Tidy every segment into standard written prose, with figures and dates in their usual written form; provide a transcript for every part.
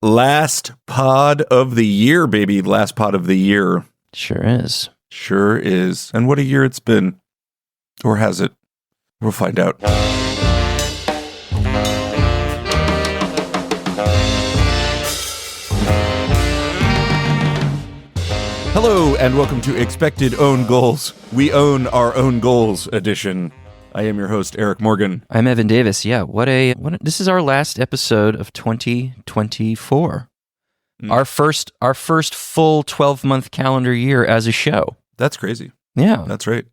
Last pod of the year, baby. Last pod of the year. Sure is. Sure is. And what a year it's been. Or has it? We'll find out. Hello, and welcome to Expected Own Goals. We own our own goals edition. I am your host, Eric Morgan. I'm Evan Davis. Yeah, this is our last episode of 2024. Our first full 12-month calendar year as a show. That's crazy. Yeah. That's right.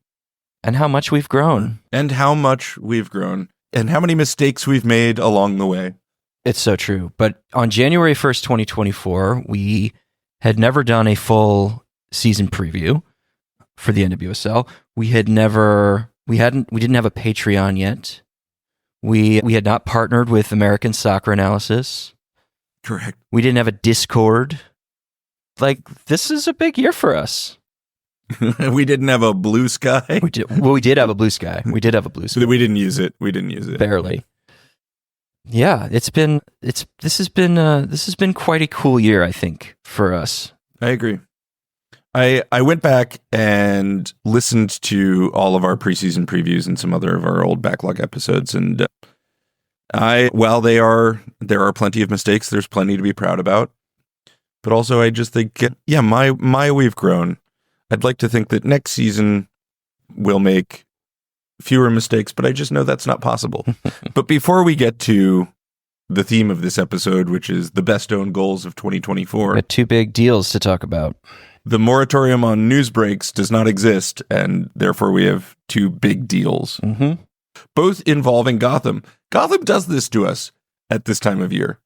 And how much we've grown. And how much we've grown. And how many mistakes we've made along the way. It's so true. But on January 1st, 2024, we had never done a full season preview for the NWSL. We didn't have a Patreon yet. We had not partnered with American Soccer Analysis. Correct. We didn't have a Discord. This is a big year for us. We didn't have a Blue Sky. We did have a Blue Sky. We didn't use it. Barely. Yeah, this has been quite a cool year, I think, for us. I agree. I went back and listened to all of our preseason previews and some other of our old backlog episodes, and while there are plenty of mistakes, there's plenty to be proud about. But also, I just think, my we've grown. I'd like to think that next season we'll make fewer mistakes, but I just know that's not possible. But before we get to the theme of this episode, which is the best own goals of 2024, got two big deals to talk about. The moratorium on news breaks does not exist, and therefore we have two big deals, both involving Gotham. Gotham does this to us at this time of year.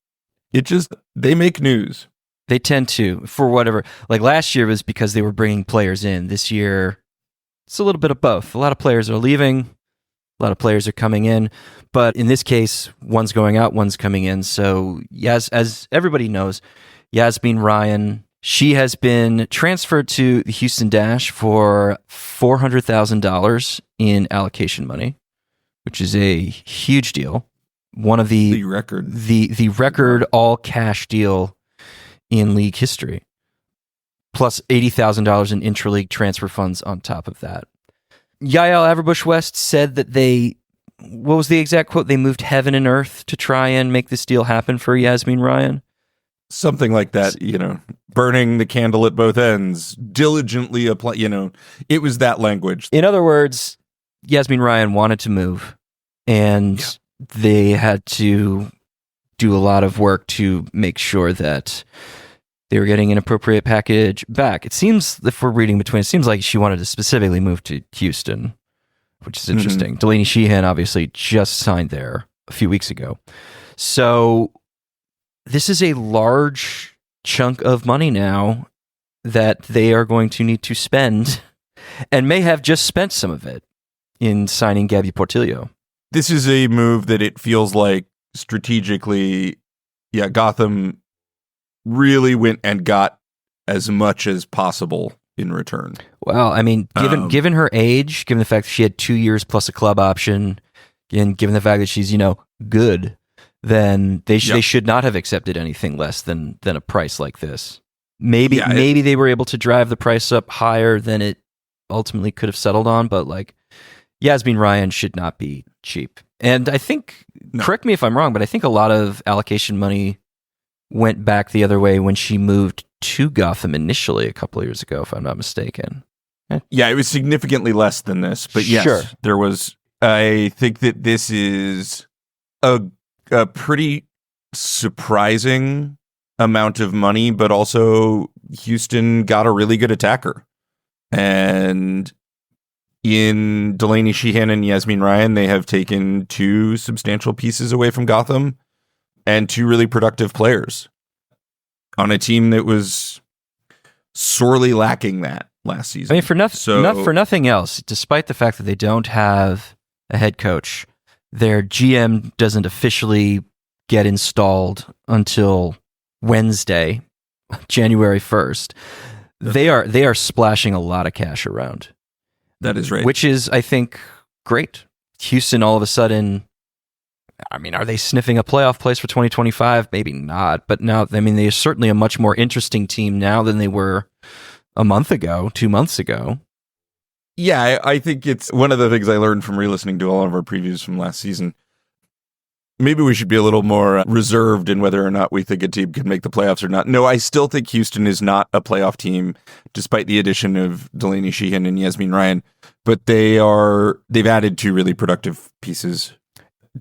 They make news. They tend to, for whatever. Like last year was because they were bringing players in. This year, it's a little bit of both. A lot of players are leaving, a lot of players are coming in. But in this case, one's going out, one's coming in. So, as everybody knows, Yasmeen Ryan, she has been transferred to the Houston Dash for $400,000 in allocation money, which is a huge deal. One of the record all cash deal in league history, plus $80,000 in intra-league transfer funds on top of that. Yael Averbuch-West said that what was the exact quote? They moved heaven and earth to try and make this deal happen for Yasmeen Ryan. Something like that, burning the candle at both ends, diligently apply, it was that language. In other words, Yasmeen Ryan wanted to move, and they had to do a lot of work to make sure that they were getting an appropriate package back. It seems, if we're reading between, it seems like she wanted to specifically move to Houston, which is interesting. Delaney Sheehan obviously just signed there a few weeks ago. So this is a large chunk of money now that they are going to need to spend, and may have just spent some of it in signing Gabby Portillo. This is a move that it feels like strategically, Gotham really went and got as much as possible in return. Well, I mean, given her age, given the fact that she had 2 years plus a club option, and given the fact that she's, good, then they should not have accepted anything less than a price like this. Maybe they were able to drive the price up higher than it ultimately could have settled on, but Yasmeen Ryan should not be cheap. And I think, correct me if I'm wrong, but I think a lot of allocation money went back the other way when she moved to Gotham initially a couple of years ago, if I'm not mistaken. Yeah, it was significantly less than this, but yes, sure. There was. I think that this is a pretty surprising amount of money, but also Houston got a really good attacker. And in Delaney Sheehan and Yasmeen Ryan, they have taken two substantial pieces away from Gotham and two really productive players on a team that was sorely lacking that last season. I mean, for nothing else, despite the fact that they don't have a head coach, their GM doesn't officially get installed until Wednesday, January 1st. They are splashing a lot of cash around. That is right. Which is, I think, great. Houston all of a sudden I mean, are they sniffing a playoff place for 2025? Maybe not. But now, I mean, they're certainly a much more interesting team now than they were a month ago, 2 months ago. Yeah, I think it's one of the things I learned from re-listening to all of our previews from last season. Maybe we should be a little more reserved in whether or not we think a team can make the playoffs or not. No, I still think Houston is not a playoff team, despite the addition of Delaney Sheehan and Yasmin Ryan. But they've added two really productive pieces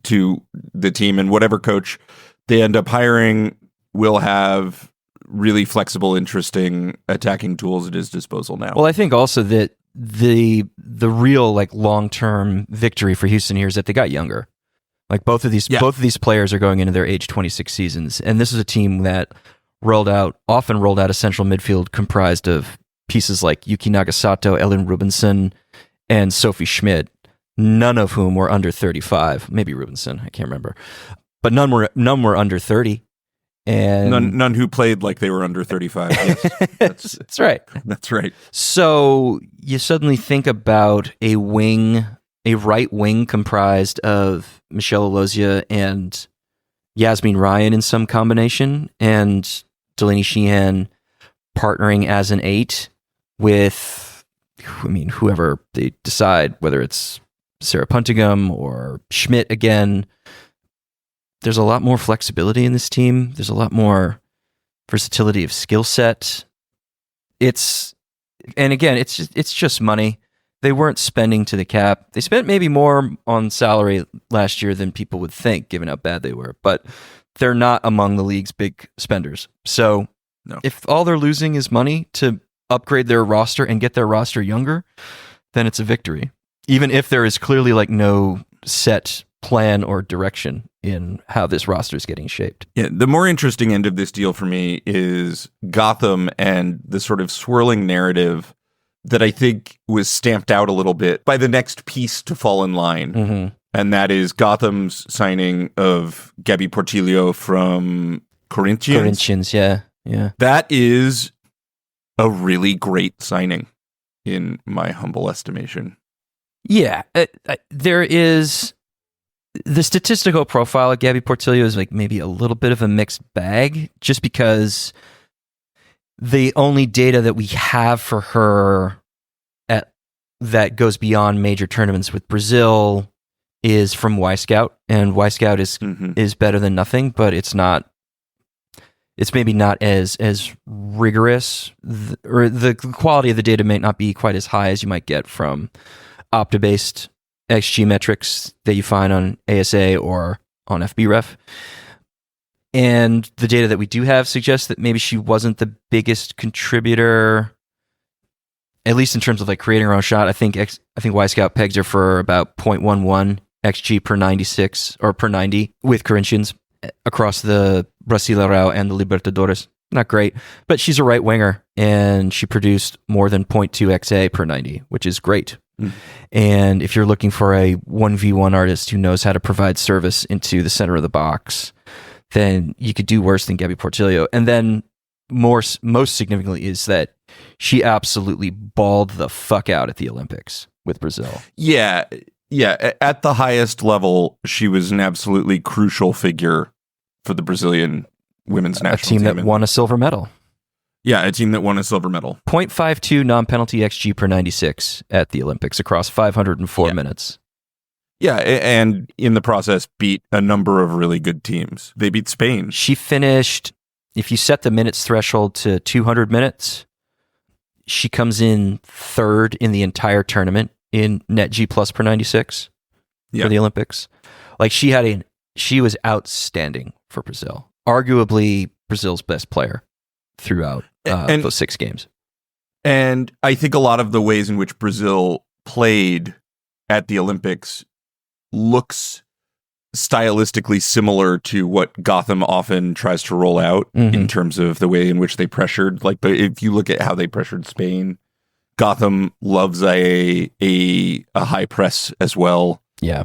to the team, and whatever coach they end up hiring will have really flexible, interesting attacking tools at his disposal now. Well, I think also that the real like long-term victory for Houston here is that they got younger. Like both of these players are going into their age 26 seasons, and this is a team that often rolled out a central midfield comprised of pieces like Yuki Nagasato, Ellen Rubinson, and Sophie Schmidt, none of whom were under 35. Maybe Rubinson, I can't remember, but none were under 30, and none who played like they were under 35. Yes, that's right. That's right. So you suddenly think about a right wing comprised of Michelle Alozia and Yasmin Ryan in some combination, and Delaney Sheehan partnering as an 8 with, I mean, whoever they decide, whether it's Sarah Puntigam or Schmidt again. There's a lot more flexibility in this team. There's a lot more versatility of skill set. It's just money. They weren't spending to the cap. They spent maybe more on salary last year than people would think, given how bad they were. But they're not among the league's big spenders. So if all they're losing is money to upgrade their roster and get their roster younger, then it's a victory. Even if there is clearly like no set plan or direction in how this roster is getting shaped. Yeah, the more interesting end of this deal for me is Gotham and the sort of swirling narrative that I think was stamped out a little bit by the next piece to fall in line. Mm-hmm. And that is Gotham's signing of Gabby Portillo from Corinthians. Corinthians, yeah. That is a really great signing, in my humble estimation. Yeah, there is the statistical profile of Gabby Portillo is like maybe a little bit of a mixed bag, just because the only data that we have for her that goes beyond major tournaments with Brazil is from Y-Scout, and Y-Scout is better than nothing, but it's maybe not as rigorous, or the quality of the data may not be quite as high as you might get from Opta-based XG metrics that you find on ASA or on FBref. And the data that we do have suggests that maybe she wasn't the biggest contributor, at least in terms of like creating her own shot. I think Y-Scout pegs her for about 0.11 XG per 96 or per 90 with Corinthians across the Brasileirão and the Libertadores. Not great, but she's a right winger, and she produced more than 0.2 XA per 90, which is great. And if you're looking for a 1v1 artist who knows how to provide service into the center of the box, then you could do worse than Gabby Portillo. And then most significantly is that she absolutely balled the fuck out at the Olympics with Brazil. Yeah. At the highest level, she was an absolutely crucial figure for the Brazilian women's national team. A team that won a silver medal. Yeah, a team that won a silver medal. 0.52 non-penalty XG per 96 at the Olympics across 504 minutes. Yeah, and in the process beat a number of really good teams. They beat Spain. She finished, if you set the minutes threshold to 200 minutes, she comes in third in the entire tournament in net G plus per 96 for the Olympics. Like she was outstanding for Brazil. Arguably Brazil's best player throughout those 6 games. And I think a lot of the ways in which Brazil played at the Olympics looks stylistically similar to what Gotham often tries to roll out in terms of the way in which they pressured. Like, but if you look at how they pressured Spain, Gotham loves a high press as well. Yeah.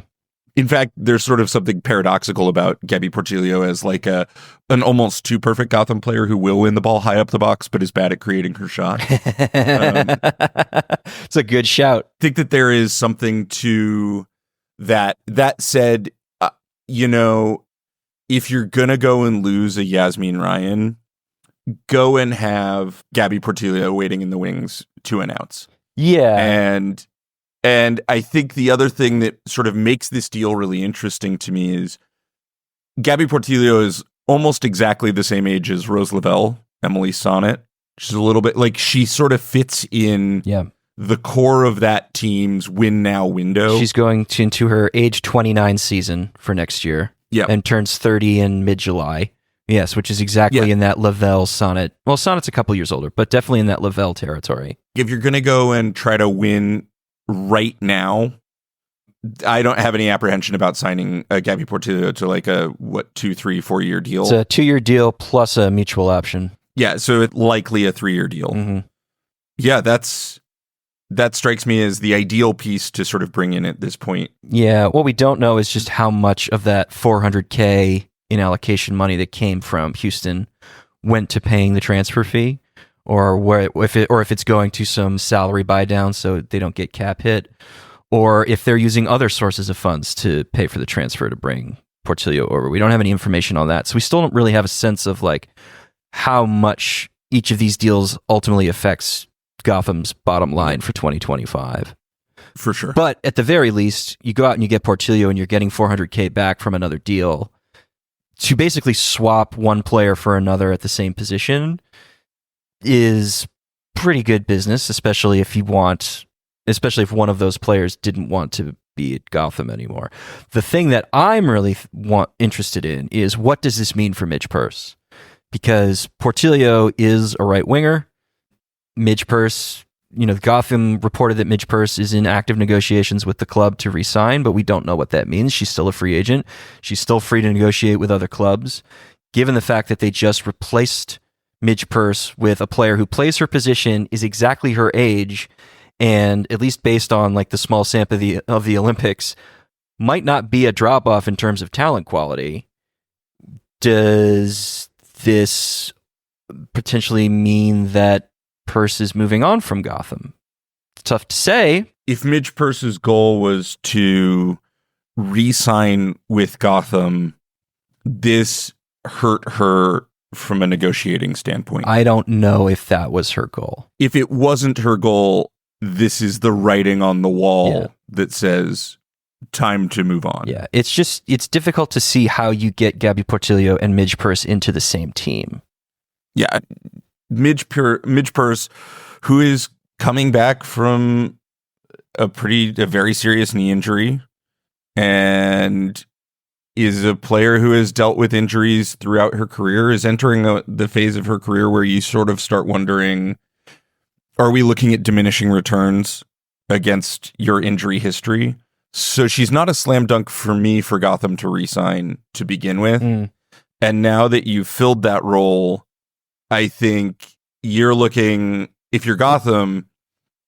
In fact, there's sort of something paradoxical about Gabby Portillo as like an almost too perfect Gotham player who will win the ball high up the box, but is bad at creating her shot. It's a good shout. I think that there is something to that. That said, if you're going to go and lose a Yasmin Ryan, go and have Gabby Portillo waiting in the wings to announce. Yeah. And I think the other thing that sort of makes this deal really interesting to me is Gabby Portillo is almost exactly the same age as Rose Lavelle, Emily Sonnet. She's a little bit like she sort of fits in the core of that team's win now window. She's going into her age 29 season for next year. Yeah. And turns 30 in mid-July. Yes, which is exactly in that Lavelle Sonnet. Well, Sonnet's a couple years older, but definitely in that Lavelle territory. If you're going to go and try to win right now, I don't have any apprehension about signing Gabby Portillo to like a 2, 3, 4 year deal. It's a 2-year deal plus a mutual option. Yeah, so it's likely a 3-year deal. Mm-hmm. Yeah, that strikes me as the ideal piece to sort of bring in at this point. Yeah, what we don't know is just how much of that $400K in allocation money that came from Houston went to paying the transfer fee, or if it's going to some salary buy down so they don't get cap hit, or if they're using other sources of funds to pay for the transfer to bring Portillo over. We don't have any information on that, so we still don't really have a sense of like how much each of these deals ultimately affects Gotham's bottom line for 2025. For sure. But at the very least, you go out and you get Portillo and you're getting $400K back from another deal. To basically swap one player for another at the same position is pretty good business, especially if one of those players didn't want to be at Gotham anymore. The thing that I'm really interested in is, what does this mean for Midge Purce? Because Portillo is a right winger. Midge Purce, Gotham reported that Midge Purce is in active negotiations with the club to re-sign, but we don't know what that means. She's still a free agent. She's still free to negotiate with other clubs. Given the fact that they just replaced Midge Purce with a player who plays her position, is exactly her age, and at least based on like the small sample of the Olympics, might not be a drop-off in terms of talent quality. Does this potentially mean that Purce is moving on from Gotham? It's tough to say. If Midge Purce's goal was to re-sign with Gotham, this hurt her from a negotiating standpoint. I don't know if that was her goal. If it wasn't her goal, this is the writing on the wall that says time to move on. Yeah, it's difficult to see how you get Gabby Portillo and Midge Purce into the same team. Yeah, Midge Purce, who is coming back from a very serious knee injury, and is a player who has dealt with injuries throughout her career, is entering the phase of her career where you sort of start wondering, are we looking at diminishing returns against your injury history? So she's not a slam dunk for me for Gotham to re-sign to begin with. And now that you've filled that role, I think if you're Gotham,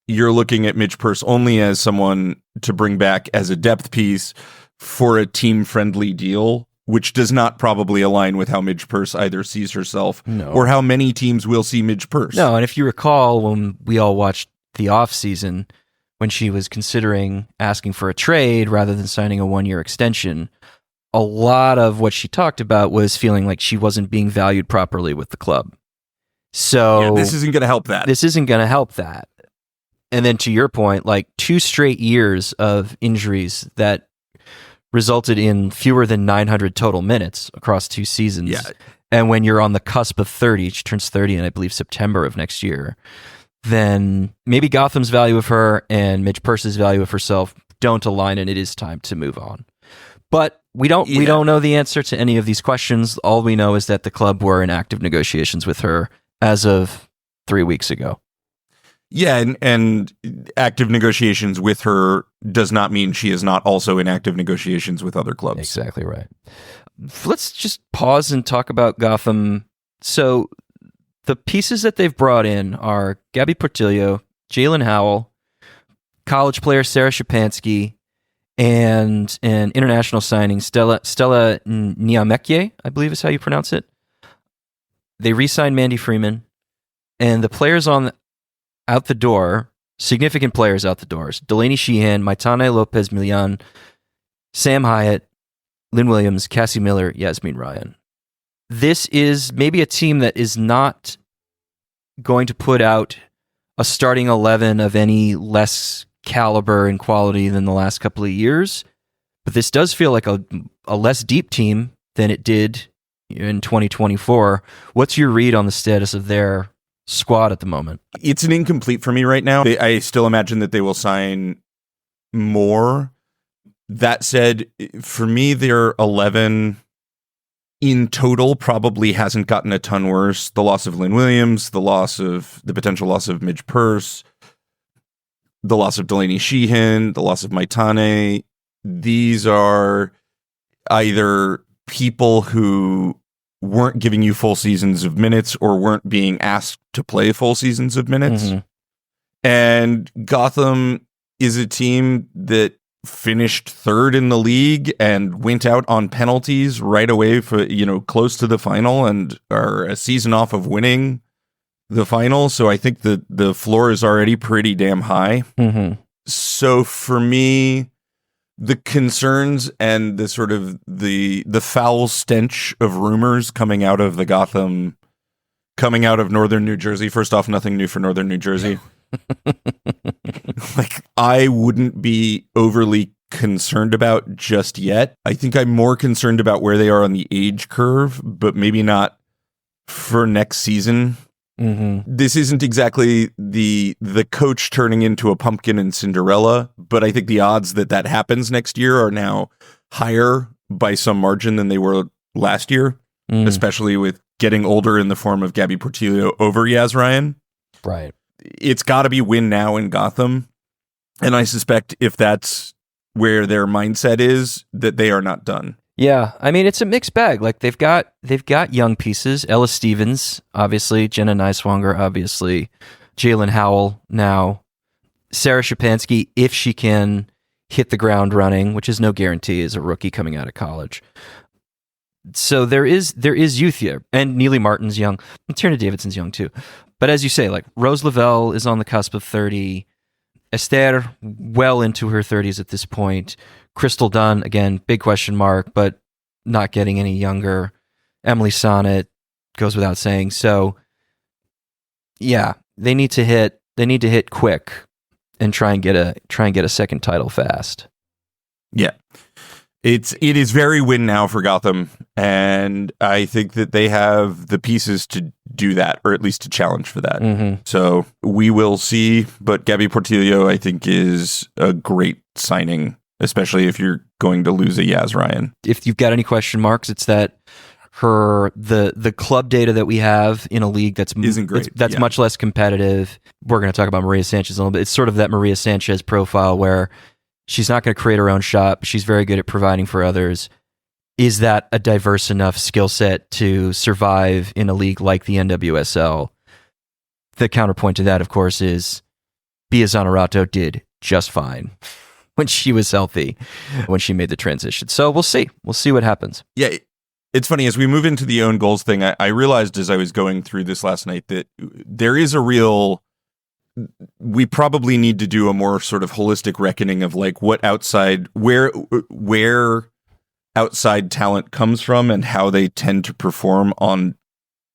you're looking at Midge Purce only as someone to bring back as a depth piece for a team-friendly deal, which does not probably align with how Midge Purce either sees herself or how many teams will see Midge Purce. No, and if you recall when we all watched the offseason, when she was considering asking for a trade rather than signing a 1-year extension, a lot of what she talked about was feeling like she wasn't being valued properly with the club. So this isn't going to help that. This isn't going to help that. And then to your point, like 2 straight years of injuries that resulted in fewer than 900 total minutes across 2 seasons. Yeah. And when you're on the cusp of 30, she turns 30 in, I believe, September of next year, then maybe Gotham's value of her and Midge Purce's value of herself don't align, and it is time to move on. But we don't know the answer to any of these questions. All we know is that the club were in active negotiations with her as of 3 weeks ago. Yeah, and active negotiations with her does not mean she is not also in active negotiations with other clubs. Exactly right. Let's just pause and talk about Gotham. So the pieces that they've brought in are Gabby Portillo, Jalen Howell, college player Sarah Shapansky, and an international signing, Stella Niamekye, I believe is how you pronounce it. They re-signed Mandy Freeman, and the players out the door, significant players out the doors: Delaney Sheehan, Maitane Lopez-Milian, Sam Hyatt, Lynn Williams, Cassie Miller, Yasmin Ryan. This is maybe a team that is not going to put out a starting 11 of any less caliber and quality than the last couple of years, but this does feel like a less deep team than it did in 2024. What's your read on the status of their squad at the moment? It's an incomplete for me right now. I still imagine that they will sign more. That said, for me, their 11 in total probably hasn't gotten a ton worse. The loss of Lynn Williams, the potential loss of Midge Purse, the loss of Delaney Sheehan, the loss of Maitane. These are either people who weren't giving you full seasons of minutes or weren't being asked to play full seasons of minutes. Mm-hmm. And Gotham is a team that finished third in the league and went out on penalties right away for, close to the final and are a season off of winning the final. So I think the floor is already pretty damn high. Mm-hmm. So for me, the concerns and the sort of the foul stench of rumors coming out of Northern New Jersey. First off, nothing new for Northern New Jersey. Like, I wouldn't be overly concerned about just yet. I think I'm more concerned about where they are on the age curve, but maybe not for next season. Mm-hmm. This isn't exactly the coach turning into a pumpkin and Cinderella, but I think the odds that happens next year are now higher by some margin than they were last year, especially with getting older in the form of Gabby Portillo over Yaz Ryan. Right. It's got to be win now in Gotham. And I suspect if that's where their mindset is, that they are not done. Yeah, I mean, it's a mixed bag. Like, they've got young pieces. Ella Stevens, obviously. Jenna Neiswanger, obviously. Jalen Howell now. Sarah Shapansky, if she can hit the ground running, which is no guarantee as a rookie coming out of college. So there is youth here. And Neely Martin's young. And Tierna Davidson's young, too. But as you say, like, Rose Lavelle is on the cusp of 30. Esther, well into her 30s at this point. Crystal Dunn, again, big question mark, but not getting any younger. Emily Sonnet goes without saying. So, yeah, they need to hit quick and try and get a second title fast. Yeah. It is very win now for Gotham, and I think that they have the pieces to do that, or at least to challenge for that. Mm-hmm. So we will see, but Gabby Portillo, I think, is a great signing, especially if you're going to lose a Yaz Ryan. If you've got any question marks, it's that the club data that we have in a league that's isn't great. That's much less competitive. We're going to talk about Maria Sanchez a little bit. It's sort of that Maria Sanchez profile where she's not going to create her own shot, but she's very good at providing for others. Is that a diverse enough skill set to survive in a league like the NWSL? The counterpoint to that, of course, is Bia Zanerato did just fine when she was healthy, when she made the transition. So we'll see. We'll see what happens. Yeah, it's funny. As we move into the own goals thing, I realized as I was going through this last night that there is a real... we probably need to do a more sort of holistic reckoning of like what where outside talent comes from and how they tend to perform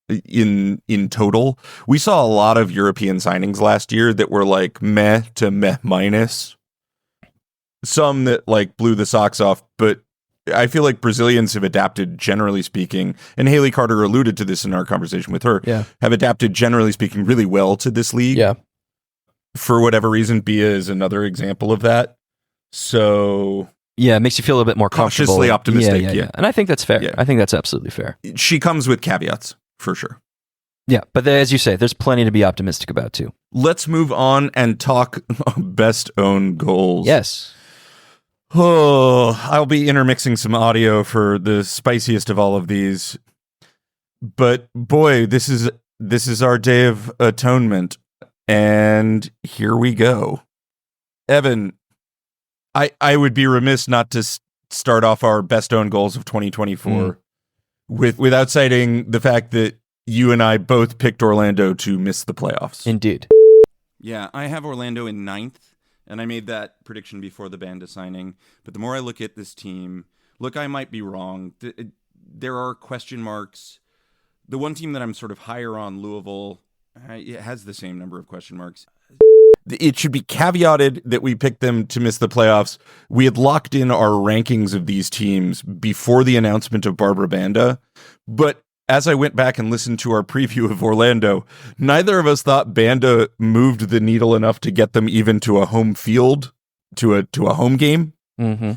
in total. We saw a lot of European signings last year that were like meh to meh minus. Some that like blew the socks off, but I feel like Brazilians have adapted, generally speaking, and Haley Carter alluded to this in our conversation with her, have adapted, generally speaking, really well to this league. Yeah. For whatever reason, Bia is another example of that. So... yeah, it makes you feel a little bit more comfortable. Cautiously optimistic, yeah. And I think that's fair. Yeah. I think that's absolutely fair. She comes with caveats, for sure. Yeah, but as you say, there's plenty to be optimistic about, too. Let's move on and talk best own goals. Yes. Oh, I'll be intermixing some audio for the spiciest of all of these. But boy, this is our day of atonement. And here we go. Evan, I would be remiss not to start off our best own goals of 2024 without citing the fact that you and I both picked Orlando to miss the playoffs. Indeed. Yeah, I have Orlando in 9th, and I made that prediction before the Banda signing. But the more I look at this team, Look, I might be wrong. There are question marks. The one team that I'm sort of higher on, Louisville, it has the same number of question marks. It should be caveated that we picked them to miss the playoffs. We had locked in our rankings of these teams before the announcement of Barbara Banda, but as I went back and listened to our preview of Orlando, neither of us thought Banda moved the needle enough to get them even to a home field, to a home game. Mm-hmm.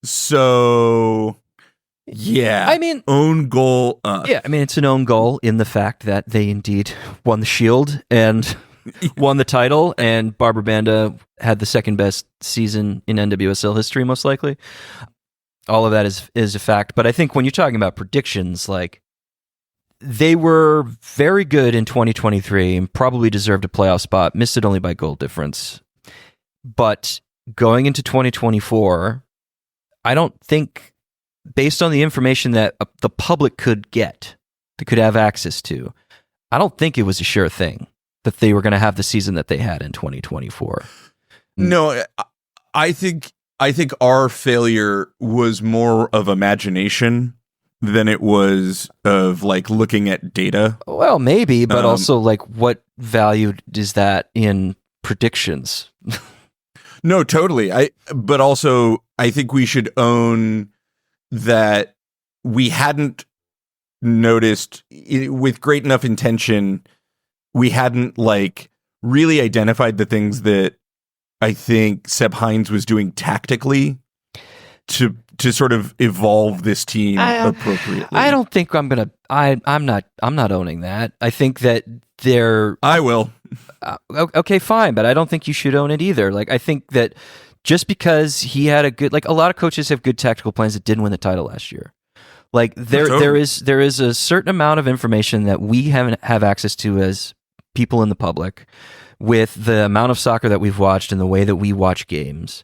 So, yeah. I mean, own goal. Yeah, I mean, it's an own goal in the fact that they indeed won the Shield and won the title, and Barbara Banda had the second best season in NWSL history, most likely. All of that is a fact. But I think when you're talking about predictions, like, they were very good in 2023 and probably deserved a playoff spot, missed it only by goal difference. But going into 2024, I don't think, based on the information that the public could get, they could have access to, I don't think it was a sure thing that they were going to have the season that they had in 2024. No, I think our failure was more of imagination than it was of like looking at data. Well, maybe, but also like what value is that in predictions? No, totally. But also I think we should own that we hadn't noticed with great enough intention. We hadn't like really identified the things that I think Seb Hines was doing tactically to sort of evolve this team appropriately. I don't think I'm not owning that. I think that I will. Okay, fine, but I don't think you should own it either. Like, I think that just because he had a lot of coaches have good tactical plans that didn't win the title last year. Like there is a certain amount of information that we have access to as people in the public, with the amount of soccer that we've watched and the way that we watch games,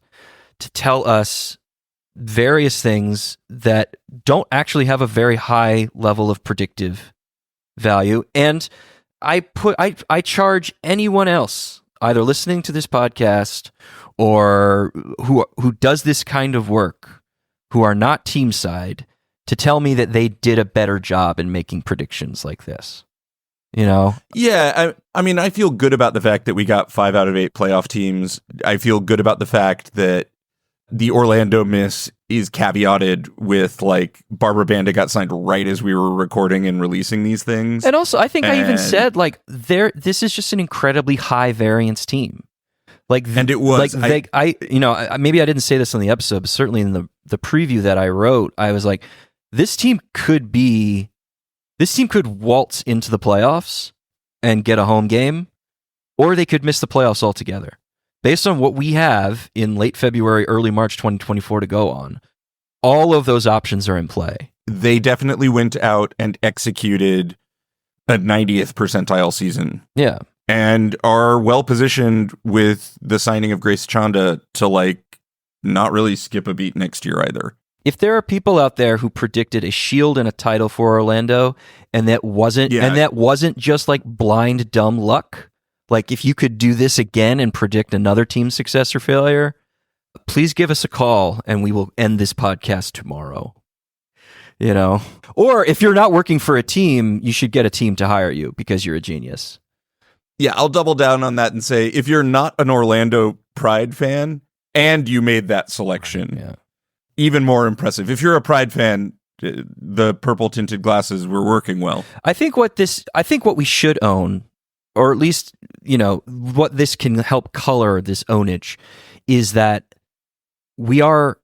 to tell us various things that don't actually have a very high level of predictive value. And I charge anyone else either listening to this podcast or who does this kind of work, who are not team side, to tell me that they did a better job in making predictions like this. You know? Yeah, I mean, I feel good about the fact that we got 5 out of 8 playoff teams. I feel good about the fact that the Orlando miss is caveated with like Barbara Banda got signed right as we were recording and releasing these things. And also, I think I even said like this is just an incredibly high variance team. Like, and it was like maybe I didn't say this on the episode, but certainly in the preview that I wrote, I was like, this team could waltz into the playoffs and get a home game, or they could miss the playoffs altogether. Based on what we have in late February, early March 2024 to go on, all of those options are in play. They definitely went out and executed a 90th percentile season. Yeah. And are well positioned with the signing of Grace Chanda to like not really skip a beat next year either. If there are people out there who predicted a Shield and a title for Orlando, and that wasn't just like blind dumb luck, like if you could do this again and predict another team's success or failure, please give us a call and we will end this podcast tomorrow. You know, or if you're not working for a team, you should get a team to hire you because you're a genius. Yeah, I'll double down on that and say if you're not an Orlando Pride fan and you made that selection, yeah, even more impressive. If you're a Pride fan, the purple tinted glasses were working well. I think what we should own, or at least, you know, what this can help color this ownage, is that we are,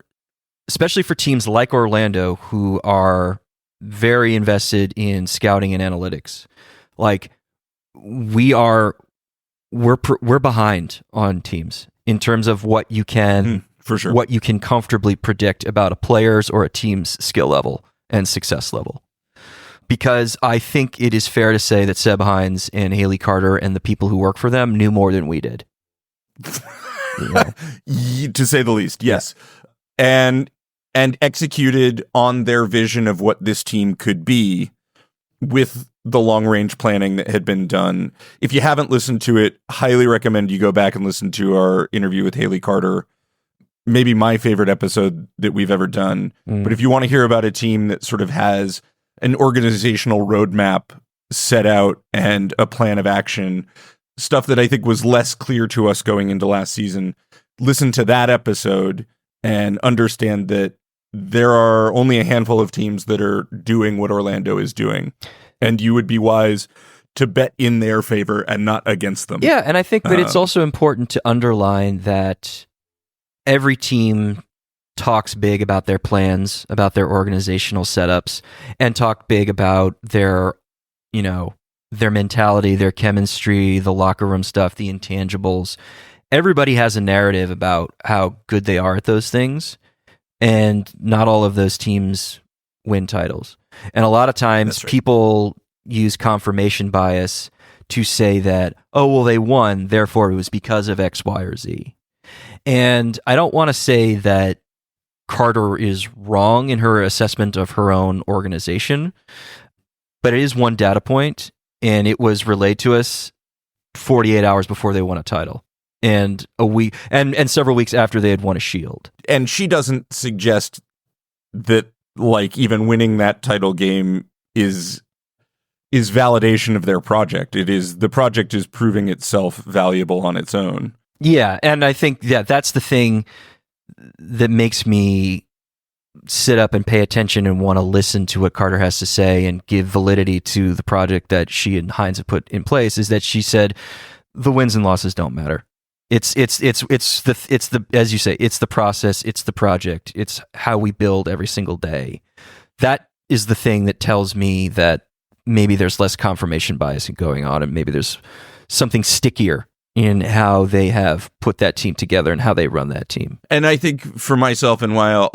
especially for teams like Orlando who are very invested in scouting and analytics, like we're behind on teams in terms of what you can for sure, what you can comfortably predict about a player's or a team's skill level and success level. Because I think it is fair to say that Seb Hines and Haley Carter and the people who work for them knew more than we did. You know? To say the least, yes. And executed on their vision of what this team could be with the long-range planning that had been done. If you haven't listened to it, highly recommend you go back and listen to our interview with Haley Carter. maybe my favorite episode that we've ever done. But if you want to hear about a team that sort of has an organizational roadmap set out and a plan of action, stuff that I think was less clear to us going into last season, listen to that episode and understand that there are only a handful of teams that are doing what Orlando is doing. And you would be wise to bet in their favor and not against them. Yeah, and I think that it's also important to underline that every team talks big about their plans, about their organizational setups, and talk big about their, their mentality, their chemistry, the locker room stuff, the intangibles. Everybody has a narrative about how good they are at those things, and not all of those teams win titles. And a lot of times people use confirmation bias to say that, oh, well, they won, therefore it was because of X, Y, or Z. And I don't want to say that Carter is wrong in her assessment of her own organization, but it is one data point, and it was relayed to us 48 hours before they won a title, and a week and several weeks after they had won a Shield. And she doesn't suggest that like even winning that title game is validation of their project. The project is proving itself valuable on its own. Yeah, and I think that's the thing that makes me sit up and pay attention and want to listen to what Carter has to say and give validity to the project that she and Hines have put in place, is that she said the wins and losses don't matter. It's the as you say, it's the process, it's the project, it's how we build every single day. That is the thing that tells me that maybe there's less confirmation bias going on, and maybe there's something stickier in how they have put that team together and how they run that team. And I think for myself, and why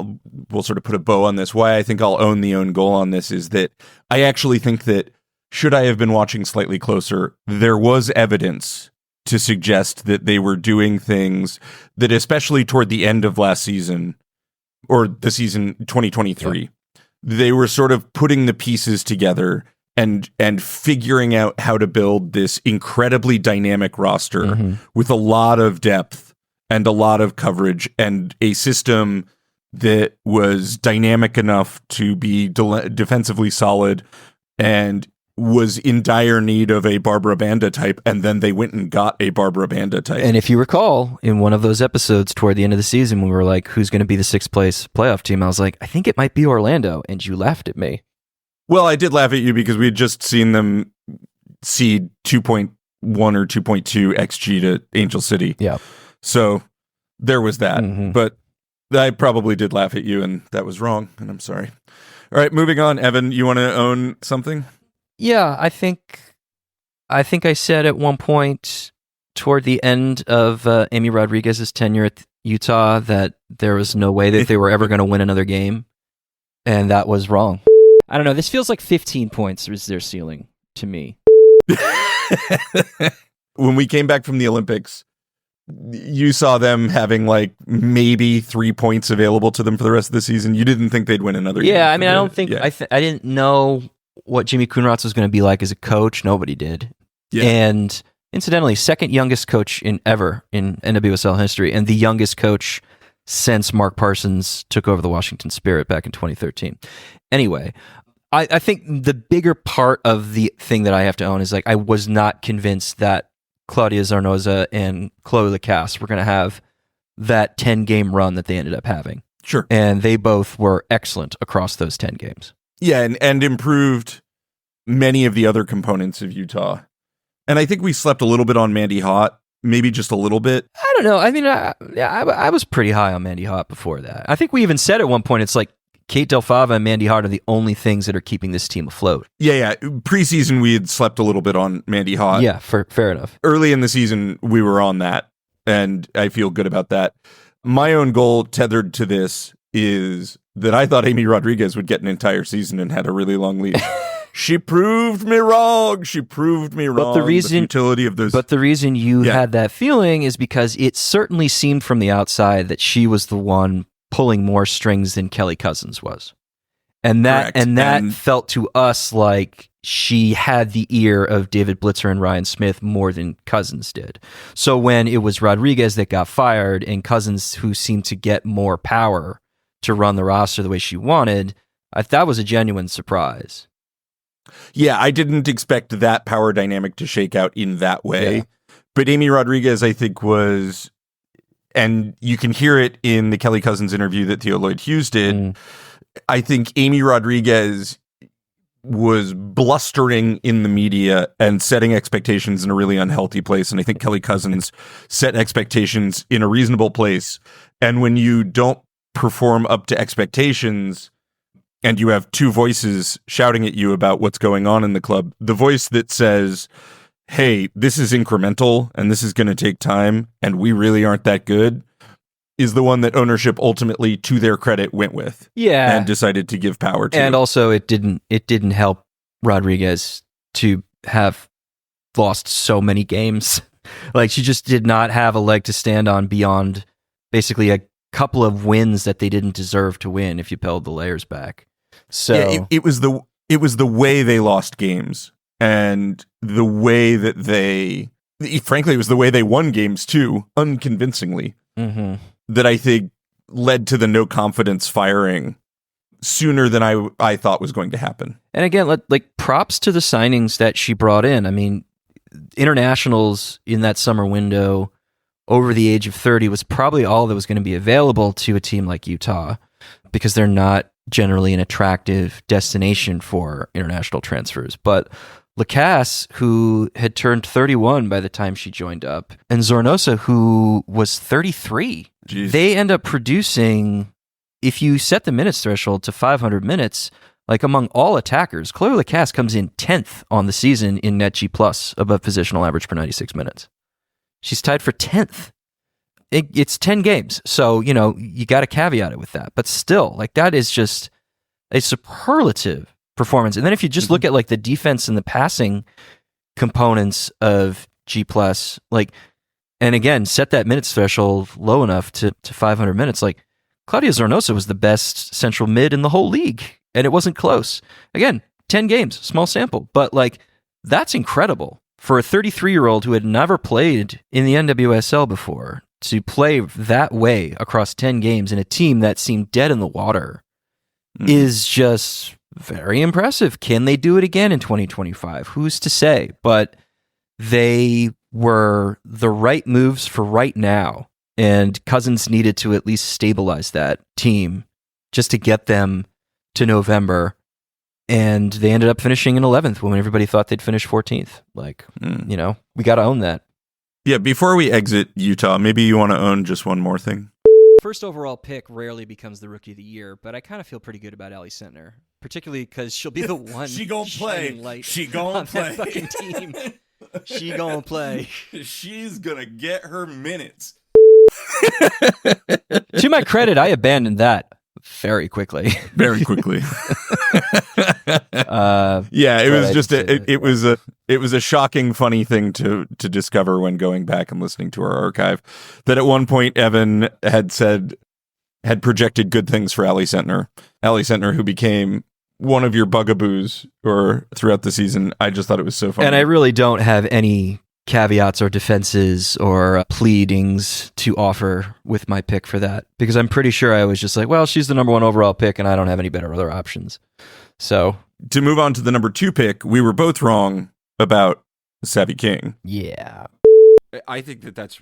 we'll sort of put a bow on this, why I think I'll own the own goal on this, is that I actually think that should I have been watching slightly closer, there was evidence to suggest that they were doing things that, especially toward the end of last season, or the season 2023, they were sort of putting the pieces together and figuring out how to build this incredibly dynamic roster with a lot of depth and a lot of coverage and a system that was dynamic enough to be defensively solid and was in dire need of a Barbara Banda type, and then they went and got a Barbara Banda type. And if you recall, in one of those episodes toward the end of the season, when we were like, who's going to be the sixth place playoff team, I was like, I think it might be Orlando, and you laughed at me. Well, I did laugh at you because we had just seen them cede 2.1 or 2.2 XG to Angel City. Yeah. So there was that. But I probably did laugh at you, and that was wrong, and I'm sorry. All right, moving on. Evan, you want to own something? Yeah, I think I said at one point toward the end of Amy Rodriguez's tenure at Utah that there was no way that they were ever going to win another game, and that was wrong. I don't know. This feels like 15 points is their ceiling to me. When we came back from the Olympics, you saw them having like maybe 3 points available to them for the rest of the season. You didn't think they'd win another game. Yeah, I mean, I don't think I didn't know what Jimmy Kuhnratz was going to be like as a coach. Nobody did. Yeah. And incidentally, second youngest coach ever in NWSL history, and the youngest coach since Mark Parsons took over the Washington Spirit back in 2013. Anyway, I think the bigger part of the thing that I have to own is like I was not convinced that Claudia Zarnoza and Chloe Lacasse were going to have that 10-game run that they ended up having. Sure. And they both were excellent across those 10 games. Yeah, and improved many of the other components of Utah. And I think we slept a little bit on Mandy Hott, maybe just a little bit. I don't know. I mean, I was pretty high on Mandy Hott before that. I think we even said at one point, it's like Kate Del Fava and Mandy Hott are the only things that are keeping this team afloat. Yeah. Preseason, we had slept a little bit on Mandy Hott. Yeah, fair enough. Early in the season, we were on that, and I feel good about that. My own goal tethered to this is that I thought Amy Rodriguez would get an entire season and had a really long leash. She proved me wrong. But the futility of those. But the reason you had that feeling is because it certainly seemed from the outside that she was the one pulling more strings than Kelly Cousins was. And that felt to us like she had the ear of David Blitzer and Ryan Smith more than Cousins did. So when it was Rodriguez that got fired and Cousins who seemed to get more power to run the roster the way she wanted, that was a genuine surprise. Yeah, I didn't expect that power dynamic to shake out in that way. Yeah. But Amy Rodriguez, I think, was, and you can hear it in the Kelly Cousins interview that Theo Lloyd Hughes did. I think Amy Rodriguez was blustering in the media and setting expectations in a really unhealthy place. And I think Kelly Cousins set expectations in a reasonable place. And when you don't perform up to expectations and you have two voices shouting at you about what's going on in the club, the voice that says, hey, this is incremental and this is going to take time and we really aren't that good, is the one that ownership ultimately, to their credit, went with. Yeah. And decided to give power to. And also it didn't help Rodriguez to have lost so many games. Like, she just did not have a leg to stand on beyond basically a couple of wins that they didn't deserve to win if you peeled the layers back. So yeah, it was the way they lost games and the way that frankly, it was the way they won games too, unconvincingly. Mm-hmm. That I think led to the no confidence firing sooner than I thought was going to happen. And again, like props to the signings that she brought in. I mean, internationals in that summer window over the age of 30 was probably all that was going to be available to a team like Utah, because they're not generally an attractive destination for international transfers. But Lacasse, who had turned 31 by the time she joined up, and Zornosa, who was 33. Jeez. They end up producing, if you set the minutes threshold to 500 minutes, like among all attackers, Chloe Lacasse comes in 10th on the season in net G plus above positional average per 96 minutes. She's tied for 10th. It's 10 games. So, you got to caveat it with that. But still, like, that is just a superlative performance. And then if you just look at like the defense and the passing components of G plus, like, and again, set that minutes threshold low enough to 500 minutes, like Claudia Zornosa was the best central mid in the whole league. And it wasn't close. Again, 10 games, small sample, but like, that's incredible for a 33-year-old who had never played in the NWSL before to play that way across 10 games in a team that seemed dead in the water is just very impressive. Can they do it again in 2025? Who's to say? But they were the right moves for right now. And Cousins needed to at least stabilize that team just to get them to November. And they ended up finishing in 11th when everybody thought they'd finish 14th. Like, we got to own that. Yeah, before we exit Utah, maybe you want to own just one more thing. First overall pick rarely becomes the rookie of the year, but I kind of feel pretty good about Allie Sentner, particularly because she'll be the one She gonna play. She gonna play. That fucking team. She gonna play. She's gonna get her minutes. To my credit, I abandoned that very quickly. Very quickly. Yeah, it was just it was a shocking, funny thing to discover when going back and listening to our archive that at one point Evan had projected good things for Allie Sentner. Allie Sentner, who became one of your bugaboos or throughout the season. I just thought it was so funny. And I really don't have any caveats or defenses or pleadings to offer with my pick for that, because I'm pretty sure I was just like, well, she's the number one overall pick and I don't have any better other options. So to move on to the number 2 pick, we were both wrong about Savvy King. Yeah. I think that's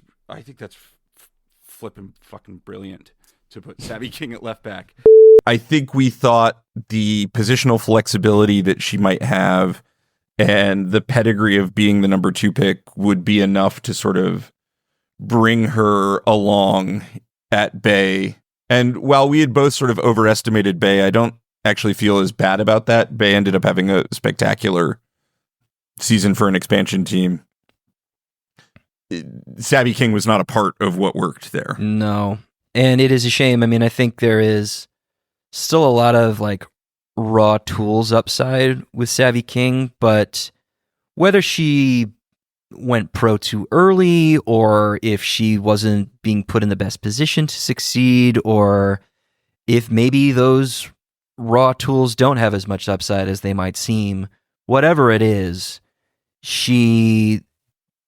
flipping fucking brilliant to put Savvy King at left back. I think we thought the positional flexibility that she might have and the pedigree of being the number 2 pick would be enough to sort of bring her along at Bay. And while we had both sort of overestimated Bay, I don't actually feel as bad about that. Bay ended up having a spectacular season for an expansion team. Savvy King was not a part of what worked there. No. And it is a shame. I mean, I think there is still a lot of like raw tools upside with Savvy King, but whether she went pro too early or if she wasn't being put in the best position to succeed, or if maybe those raw tools don't have as much upside as they might seem whatever it is, she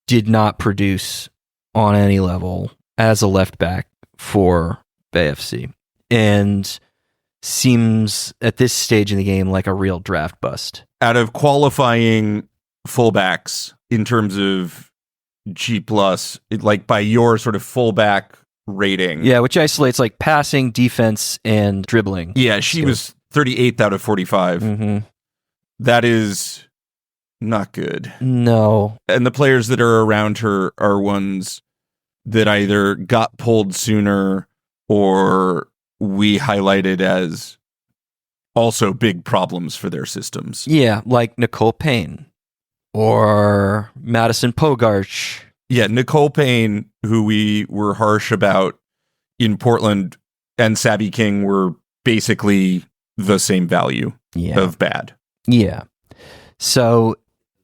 did not produce on any level as a left back for Bay FC, and seems at this stage in the game like a real draft bust. Out of qualifying fullbacks in terms of G plus, like by your sort of fullback rating. Yeah, which isolates like passing, defense, and dribbling. Yeah, she was 38th out of 45. Mm-hmm. That is not good. No. And the players that are around her are ones that either got pulled sooner or we highlighted as also big problems for their systems. Yeah, like Nicole Payne or Madison Pogarch. Yeah, Nicole Payne, who we were harsh about in Portland, and Sabby King were basically the same value of bad. Yeah. So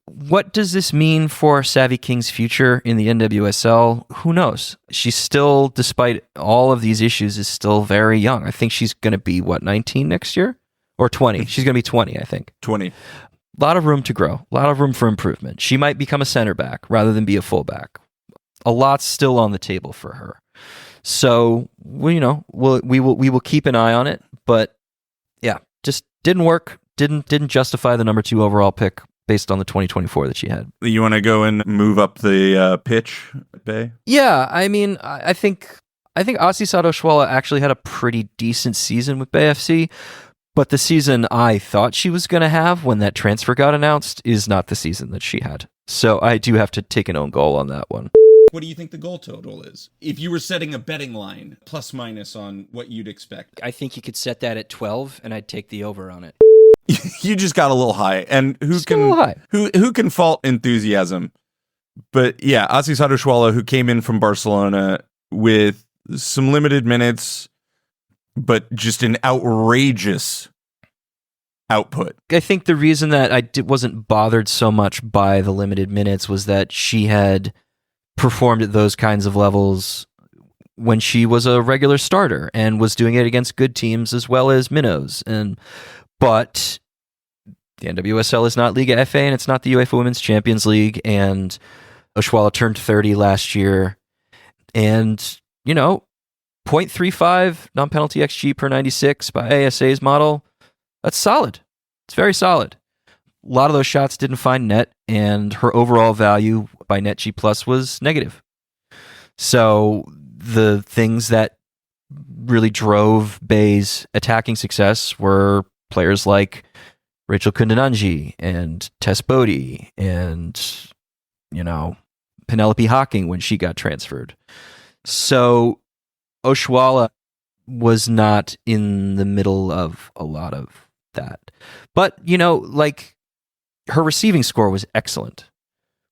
what does this mean for Savvy King's future in the NWSL? Who knows? She's still, despite all of these issues, is still very young. I think she's going to be, 19 next year? Or 20. She's going to be 20, I think. 20. A lot of room to grow. A lot of room for improvement. She might become a center back rather than be a fullback. A lot's still on the table for her. So, we will keep an eye on it. But, yeah, just didn't work. Didn't justify the number 2 overall pick based on the 2024 that she had. You want to go and move up the pitch, Bay? Yeah, I mean, I think Asisat Oshuala actually had a pretty decent season with Bay FC, but the season I thought she was going to have when that transfer got announced is not the season that she had. So I do have to take an own goal on that one. What do you think the goal total is? If you were setting a betting line, plus minus on what you'd expect. I think you could set that at 12, and I'd take the over on it. You just got a little high, and who can fault enthusiasm? But yeah, Asisat Oshuala, who came in from Barcelona with some limited minutes, but just an outrageous output. I think the reason that I wasn't bothered so much by the limited minutes was that she had performed at those kinds of levels when she was a regular starter and was doing it against good teams as well as minnows. But the NWSL is not Liga FA, and it's not the UEFA Women's Champions League, and Oshuala turned 30 last year. And, 0.35 non-penalty XG per 96 by ASA's model, that's solid. It's very solid. A lot of those shots didn't find net, and her overall value by net G plus was negative. So the things that really drove Bay's attacking success were players like Rachel Kundananji and Tess Bodie and, Penelope Hawking when she got transferred. So Oshuala was not in the middle of a lot of that. But, her receiving score was excellent,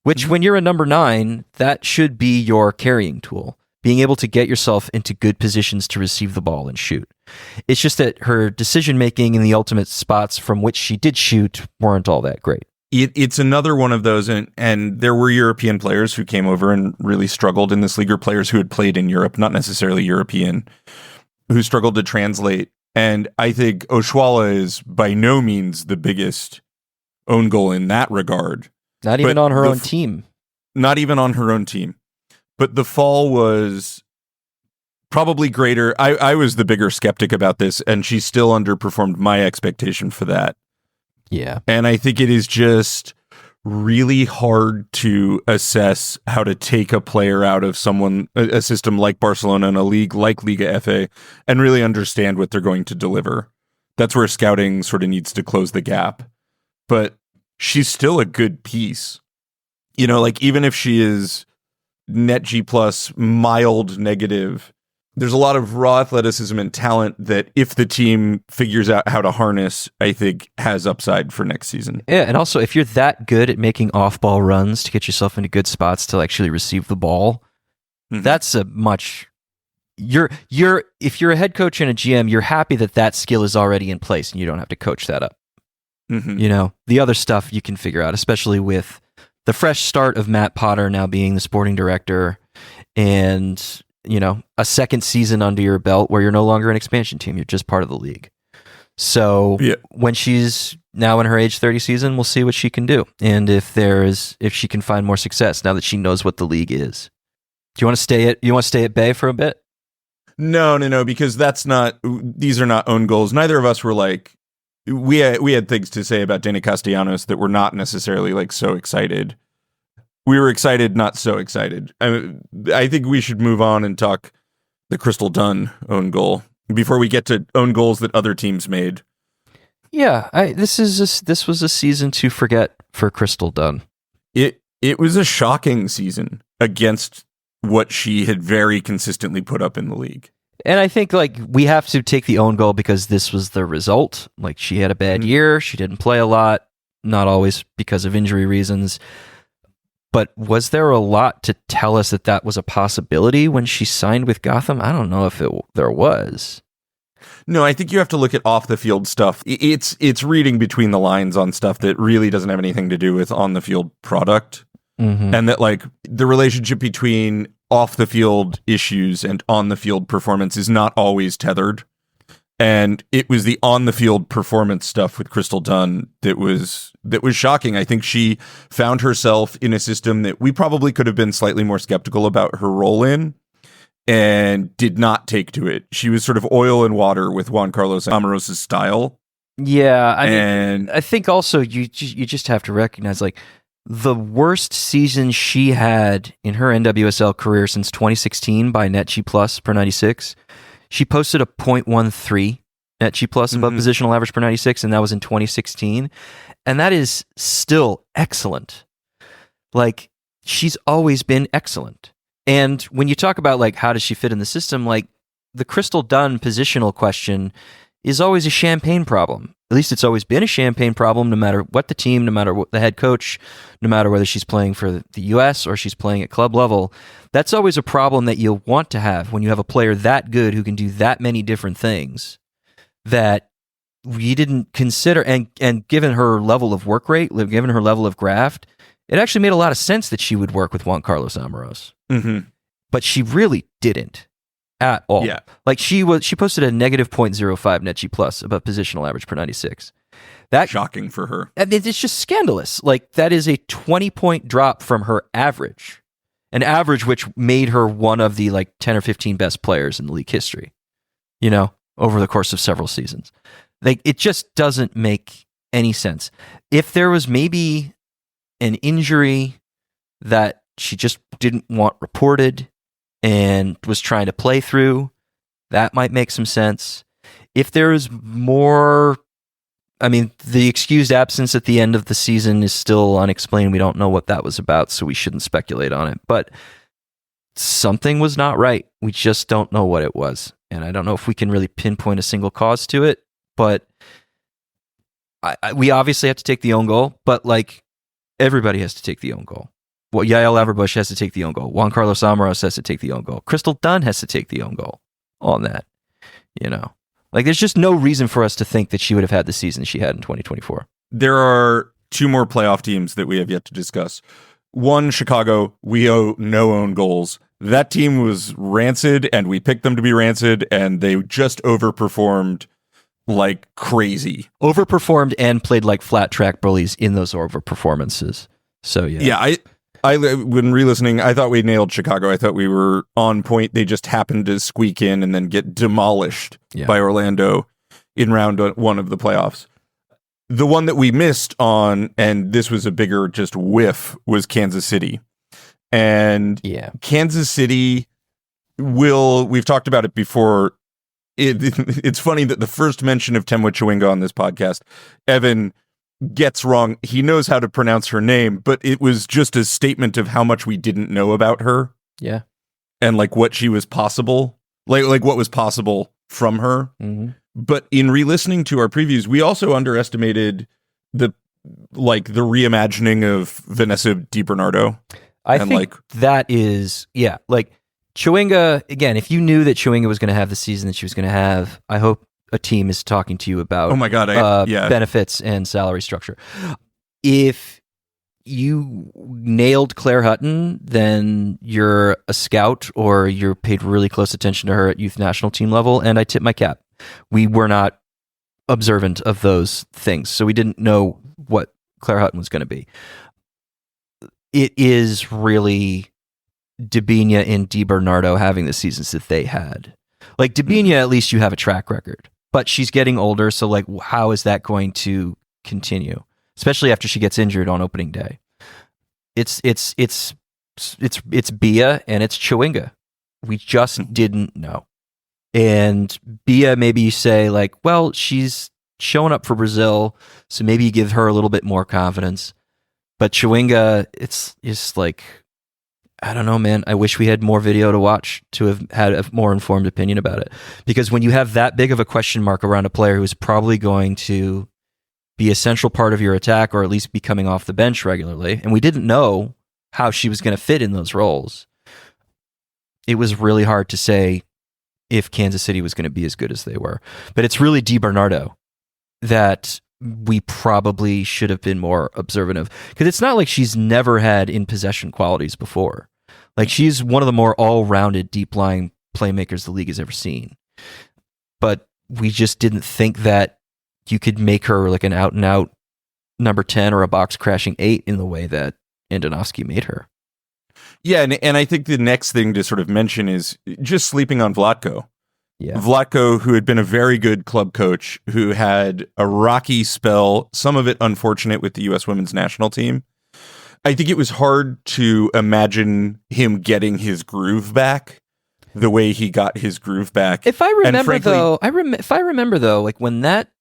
which when you're a number 9, that should be your carrying tool. Being able to get yourself into good positions to receive the ball and shoot. It's just that her decision-making in the ultimate spots from which she did shoot weren't all that great. It's another one of those, and there were European players who came over and really struggled in this league, or players who had played in Europe, not necessarily European, who struggled to translate. And I think Oshuala is by no means the biggest own goal in that regard. Not even on her own team. Not even on her own team. But the fall was probably greater. I was the bigger skeptic about this, and she still underperformed my expectation for that. Yeah. And I think it is just really hard to assess how to take a player out of a system like Barcelona and a league like Liga FA and really understand what they're going to deliver. That's where scouting sort of needs to close the gap. But she's still a good piece. Even if she is net G plus, mild negative, there's a lot of raw athleticism and talent that if the team figures out how to harness, I think has upside for next season. Yeah, and also if you're that good at making off-ball runs to get yourself into good spots to actually receive the ball, that's a much... if you're a head coach and a GM, you're happy that skill is already in place and you don't have to coach that up. The other stuff you can figure out, especially with the fresh start of Matt Potter now being the sporting director and, a second season under your belt where you're no longer an expansion team. You're just part of the league. So Yeah. when she's now in her age 30 season, we'll see what she can do. And if she can find more success now that she knows what the league is. Do you want to stay at Bay for a bit? No, because these are not own goals. Neither of us were like, we had things to say about Dana Castellanos that were not necessarily like so excited. We were excited, not so excited. I think we should move on and talk the Crystal Dunn own goal before we get to own goals that other teams made. Yeah, this was a season to forget for Crystal Dunn. It was a shocking season against what she had very consistently put up in the league. And I think like we have to take the own goal because this was the result. Like she had a bad year, she didn't play a lot, not always because of injury reasons. But was there a lot to tell us that was a possibility when she signed with Gotham? I don't know if there was. No, I think you have to look at off the field stuff. It's reading between the lines on stuff that really doesn't have anything to do with on the field product. Mm-hmm. And that like the relationship between off the field issues and on the field performance is not always tethered. And it was the on the field performance stuff with Crystal Dunn that was shocking. I think she found herself in a system that we probably could have been slightly more skeptical about her role in and did not take to it. She was sort of oil and water with Juan Carlos Amoros's style. Yeah, I think also you just have to recognize like the worst season she had in her NWSL career since 2016 by NetG Plus per 96. She posted a .13 NetG Plus above positional average per 96, and that was in 2016. And that is still excellent. Like, she's always been excellent. And when you talk about, like, how does she fit in the system, like, the Crystal Dunn positional question is always a champagne problem. At least it's always been a champagne problem, no matter what the team, no matter what the head coach, no matter whether she's playing for the U.S. or she's playing at club level. That's always a problem that you'll want to have when you have a player that good who can do that many different things that we didn't consider. And given her level of work rate, given her level of graft, it actually made a lot of sense that she would work with Juan Carlos Amoros. Mm-hmm. But she really didn't. At all. Yeah. Like she posted a negative .05 NetG Plus above positional average per 96. That shocking for her. I mean, it's just scandalous. Like that is a 20-point drop from her average. An average which made her one of the like 10 or 15 best players in the league history, you know, over the course of several seasons. Like it just doesn't make any sense. If there was maybe an injury that she just didn't want reported and was trying to play through, that might make some sense. If there's more, I mean, the excused absence at the end of the season is still unexplained. We don't know what that was about, so we shouldn't speculate on it. But something was not right. We just don't know what it was. And I don't know if we can really pinpoint a single cause to it, but we obviously have to take the own goal, but like everybody has to take the own goal. Well, Yael Averbuch has to take the own goal. Juan Carlos Amoros has to take the own goal. Crystal Dunn has to take the own goal on that. You know, like there's just no reason for us to think that she would have had the season she had in 2024. There are two more playoff teams that we have yet to discuss. One, Chicago, we owe no own goals. That team was rancid, and we picked them to be rancid, and they just overperformed like crazy. Overperformed and played like flat track bullies in those overperformances. So yeah. Yeah, I when re-listening, I thought we nailed Chicago. I thought we were on point. They just happened to squeak in and then get demolished by Orlando in round one of the playoffs. The one that we missed on, and this was a bigger just whiff, was Kansas City. And Kansas City we've talked about it before. It's funny that the first mention of Temwa Chawinga on this podcast, Evan gets wrong. He knows how to pronounce her name, but it was just a statement of how much we didn't know about her. Yeah. And like what she was possible, like what was possible from her. Mm-hmm. But in re-listening to our previews, we also underestimated the reimagining of Vanessa DiBernardo. I think that is, like Chawinga, again, if you knew that Chawinga was going to have the season that she was going to have, I hope a team is talking to you about benefits and salary structure. If you nailed Claire Hutton, then you're a scout or you're paid really close attention to her at youth national team level, and I tip my cap. We were not observant of those things. So we didn't know what Claire Hutton was going to be. It is really Debinha and DiBernardo having the seasons that they had. Like Debinha, at least you have a track record, but she's getting older. So like, how is that going to continue? Especially after she gets injured on opening day. It's Bia and it's Chwinga. We just didn't know. And Bia, maybe you say like, well, she's showing up for Brazil, so maybe you give her a little bit more confidence. But Chwinga, it's just like, I don't know, man. I wish we had more video to watch to have had a more informed opinion about it. Because when you have that big of a question mark around a player who's probably going to be a central part of your attack, or at least be coming off the bench regularly, and we didn't know how she was going to fit in those roles, it was really hard to say if Kansas City was going to be as good as they were. But it's really DiBernardo that we probably should have been more observant of, because it's not like she's never had in possession qualities before. Like she's one of the more all-rounded deep lying playmakers the league has ever seen. But we just didn't think that you could make her like an out and out number 10 or a box crashing 8 in the way that Andonovski made her. Yeah, and I think the next thing to sort of mention is just sleeping on Vlatko. Yeah. Vlatko, who had been a very good club coach, who had a rocky spell, some of it unfortunate with the U.S. women's national team. I think it was hard to imagine him getting his groove back the way he got his groove back. If I remember, and frankly, though, if I remember though, like when that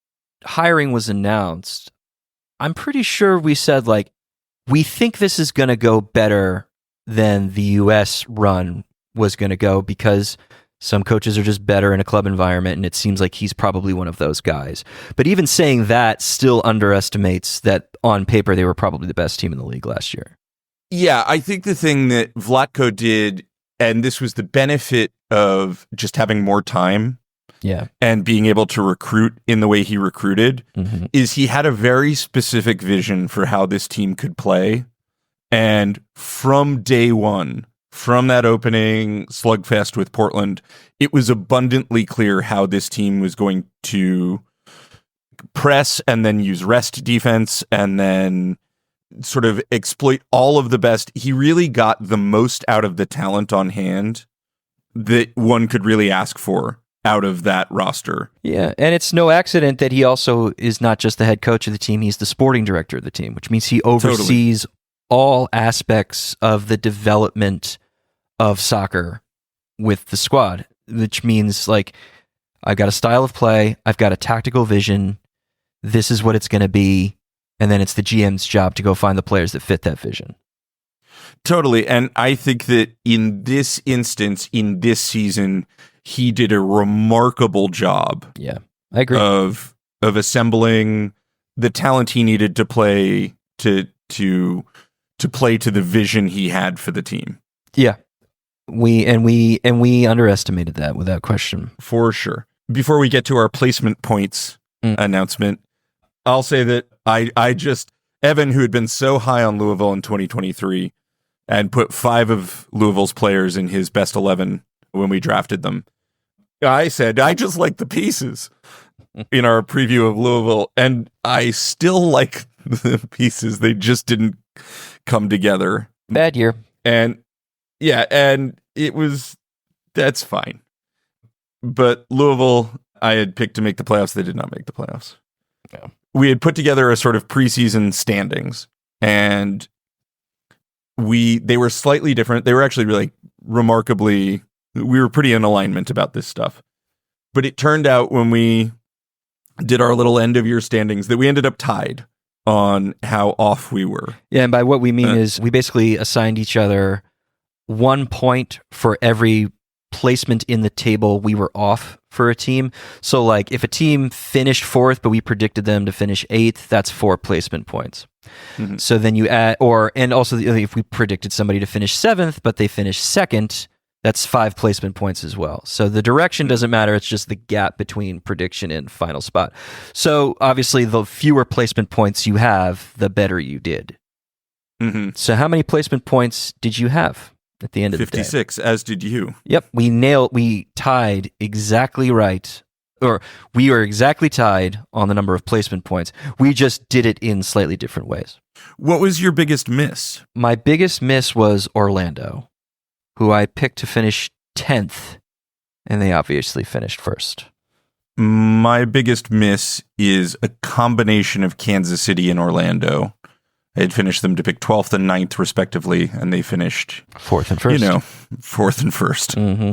hiring was announced, I'm pretty sure we said like, we think this is going to go better than the U.S. run was going to go, because some coaches are just better in a club environment, and it seems like he's probably one of those guys. But even saying that still underestimates that on paper they were probably the best team in the league last year. Yeah, I think the thing that Vlatko did, and this was the benefit of just having more time, yeah, and being able to recruit in the way he recruited, is he had a very specific vision for how this team could play. And from day one, from that opening slugfest with Portland, it was abundantly clear how this team was going to press and then use rest defense and then sort of exploit all of the best. He really got the most out of the talent on hand that one could really ask for out of that roster. Yeah, and it's no accident that he also is not just the head coach of the team, he's the sporting director of the team, which means he oversees all aspects of the development of soccer with the squad, which means like, I've got a style of play, I've got a tactical vision, this is what it's going to be, and then it's the GM's job to go find the players that fit that vision. Totally. And I think that in this instance, in this season, he did a remarkable job. Yeah, I agree. Of assembling the talent he needed to play to play to the vision he had for the team. Yeah. We underestimated that without question. For sure. Before we get to our placement points announcement, I'll say that I just, Evan, who had been so high on Louisville in 2023 and put 5 of Louisville's players in his best 11 when we drafted them, I said, I just like the pieces in our preview of Louisville, and I still like the pieces. They just didn't come together. Bad year. And yeah, and that's fine. But Louisville, I had picked to make the playoffs. They did not make the playoffs. Yeah. We had put together a sort of preseason standings, and they were slightly different. They were actually really remarkably, we were pretty in alignment about this stuff. But it turned out when we did our little end of year standings that we ended up tied on how off we were. Yeah, and by what we mean is we basically assigned each other 1 point for every placement in the table we were off for a team. So like if a team finished 4th, but we predicted them to finish 8th, that's 4 placement points. Mm-hmm. So then you add, and also if we predicted somebody to finish 7th, but they finished 2nd, that's 5 placement points as well. So the direction doesn't matter. It's just the gap between prediction and final spot. So obviously the fewer placement points you have, the better you did. Mm-hmm. So how many placement points did you have at the end of the day? 56, as did you. Yep. We tied exactly right or we are exactly tied on the number of placement points. We just did it in slightly different ways. What was your biggest miss? My biggest miss was Orlando, who I picked to finish 10th, and they obviously finished first. My biggest miss is a combination of Kansas City and Orlando. I had finished them to pick 12th and 9th, respectively, and they finished 4th and 1st. 4th and 1st. Mm-hmm.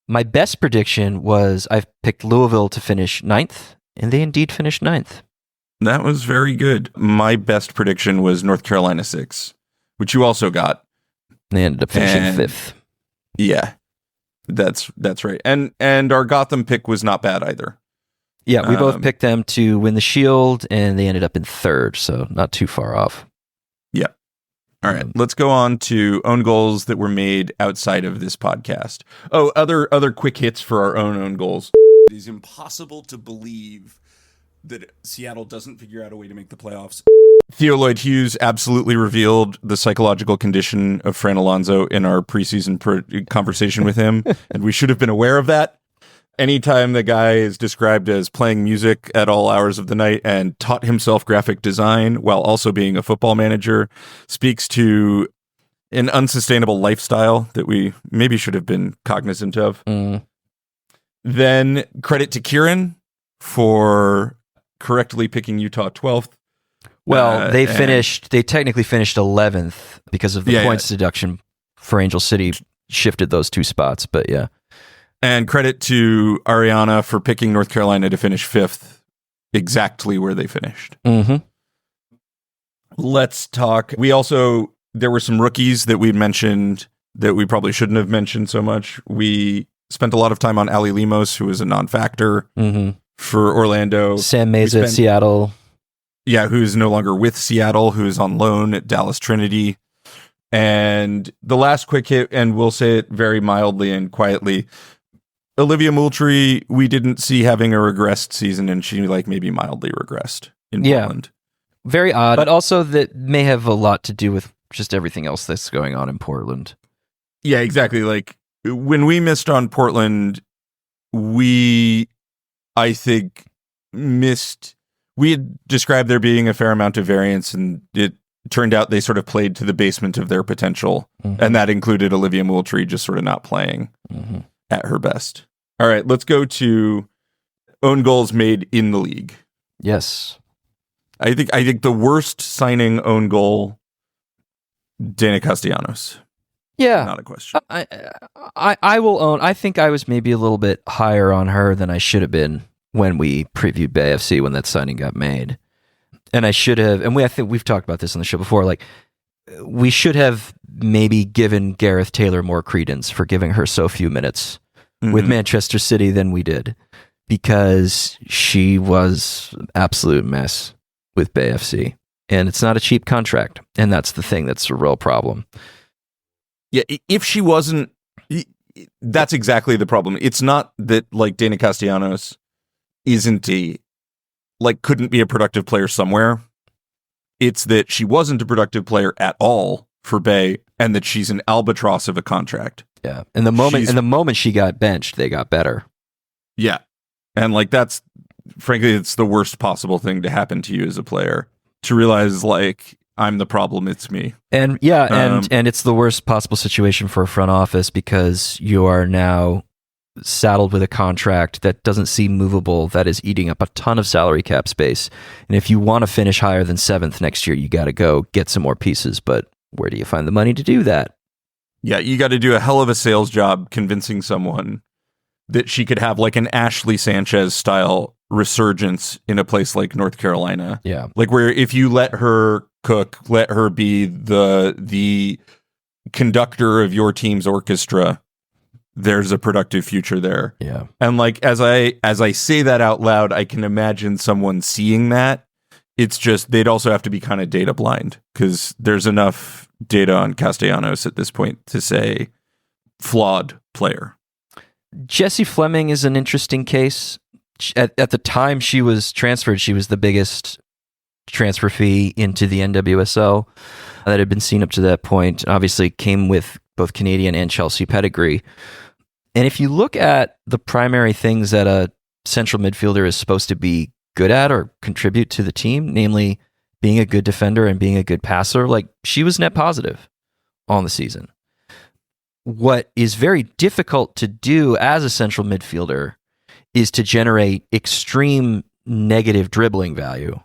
My best prediction was I picked Louisville to finish 9th, and they indeed finished 9th. That was very good. My best prediction was North Carolina 6, which you also got. They ended up finishing 5th. Yeah, that's right. And our Gotham pick was not bad either. Yeah, we both picked them to win the Shield, and they ended up in 3rd, so not too far off. Yeah. All right, let's go on to own goals that were made outside of this podcast. Oh, other quick hits for our own goals. It is impossible to believe that Seattle doesn't figure out a way to make the playoffs. Theo Lloyd Hughes absolutely revealed the psychological condition of Fran Alonso in our preseason conversation with him, and we should have been aware of that. Anytime the guy is described as playing music at all hours of the night and taught himself graphic design while also being a football manager speaks to an unsustainable lifestyle that we maybe should have been cognizant of. Then credit to Kieran for correctly picking Utah 12th. Well, they technically finished 11th because of the points deduction for Angel City shifted those 2 spots, but yeah. And credit to Ariana for picking North Carolina to finish 5th, exactly where they finished. Mm-hmm. Let's talk. There were some rookies that we mentioned that we probably shouldn't have mentioned so much. We spent a lot of time on Ali Lemos, who was a non-factor for Orlando. Sam Meza at Seattle. Yeah, who's no longer with Seattle, who's on loan at Dallas Trinity. And the last quick hit, and we'll say it very mildly and quietly, Olivia Moultrie, we didn't see having a regressed season, and she maybe mildly regressed in Portland. Very odd, but also that may have a lot to do with just everything else that's going on in Portland. Yeah, exactly. Like when we missed on Portland, I think, we had described there being a fair amount of variance, and it turned out they sort of played to the basement of their potential, and that included Olivia Moultrie just sort of not playing at her best. All right, let's go to own goals made in the league. Yes. I think the worst signing own goal, Dana Castellanos. Yeah. Not a question. I will own. I think I was maybe a little bit higher on her than I should have been when we previewed Bay FC when that signing got made. And I should have, and I think we've talked about this on the show before, like we should have maybe given Gareth Taylor more credence for giving her so few minutes with Manchester City than we did, because she was an absolute mess with Bay FC. And it's not a cheap contract. And that's the thing that's a real problem. Yeah, if she wasn't, that's exactly the problem. It's not that Dana Castellanos couldn't be a productive player somewhere. It's that she wasn't a productive player at all for Bay, and that she's an albatross of a contract. Yeah. And the moment she got benched, they got better. Yeah. And that's, frankly, it's the worst possible thing to happen to you as a player, to realize I'm the problem, it's me. And and it's the worst possible situation for a front office, because you are now saddled with a contract that doesn't seem movable, that is eating up a ton of salary cap space. And if you want to finish higher than 7th next year, you got to go get some more pieces. But where do you find the money to do that? Yeah, you got to do a hell of a sales job convincing someone that she could have an Ashley Sanchez style resurgence in a place like North Carolina. Yeah. Where if you let her cook, let her be the conductor of your team's orchestra, there's a productive future there. Yeah. And as I say that out loud, I can imagine someone seeing that. It's just they'd also have to be kind of data blind, because there's enough data on Castellanos at this point to say flawed player. Jessie Fleming is an interesting case. At the time she was transferred, she was the biggest transfer fee into the NWSL that had been seen up to that point. Obviously came with both Canadian and Chelsea pedigree. And if you look at the primary things that a central midfielder is supposed to be good at or contribute to the team, namely being a good defender and being a good passer. Like, she was net positive on the season. What is very difficult to do as a central midfielder is to generate extreme negative dribbling value.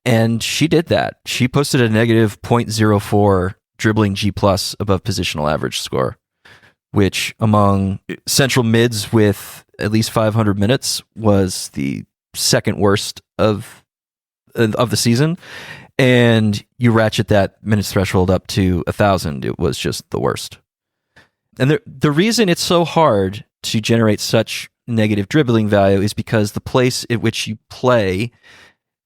And she did that. She posted a negative 0.04 dribbling G+ above positional average score, which among central mids with at least 500 minutes was the second worst of the season. And you ratchet that minutes threshold up to 1,000, it was just the worst. And the reason it's so hard to generate such negative dribbling value is because the place at which you play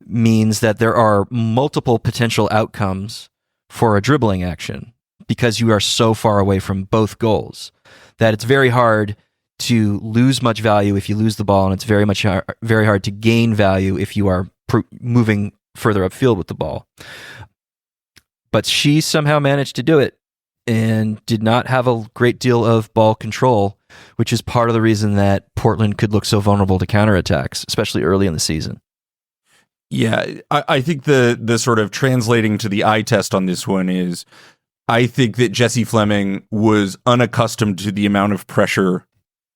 means that there are multiple potential outcomes for a dribbling action because you are so far away from both goals that it's very hard to lose much value if you lose the ball, and it's very hard to gain value if you are moving further upfield with the ball. But she somehow managed to do it and did not have a great deal of ball control, which is part of the reason that Portland could look so vulnerable to counterattacks, especially early in the season. Yeah, I think the sort of translating to the eye test on this one is, I think that Jessie Fleming was unaccustomed to the amount of pressure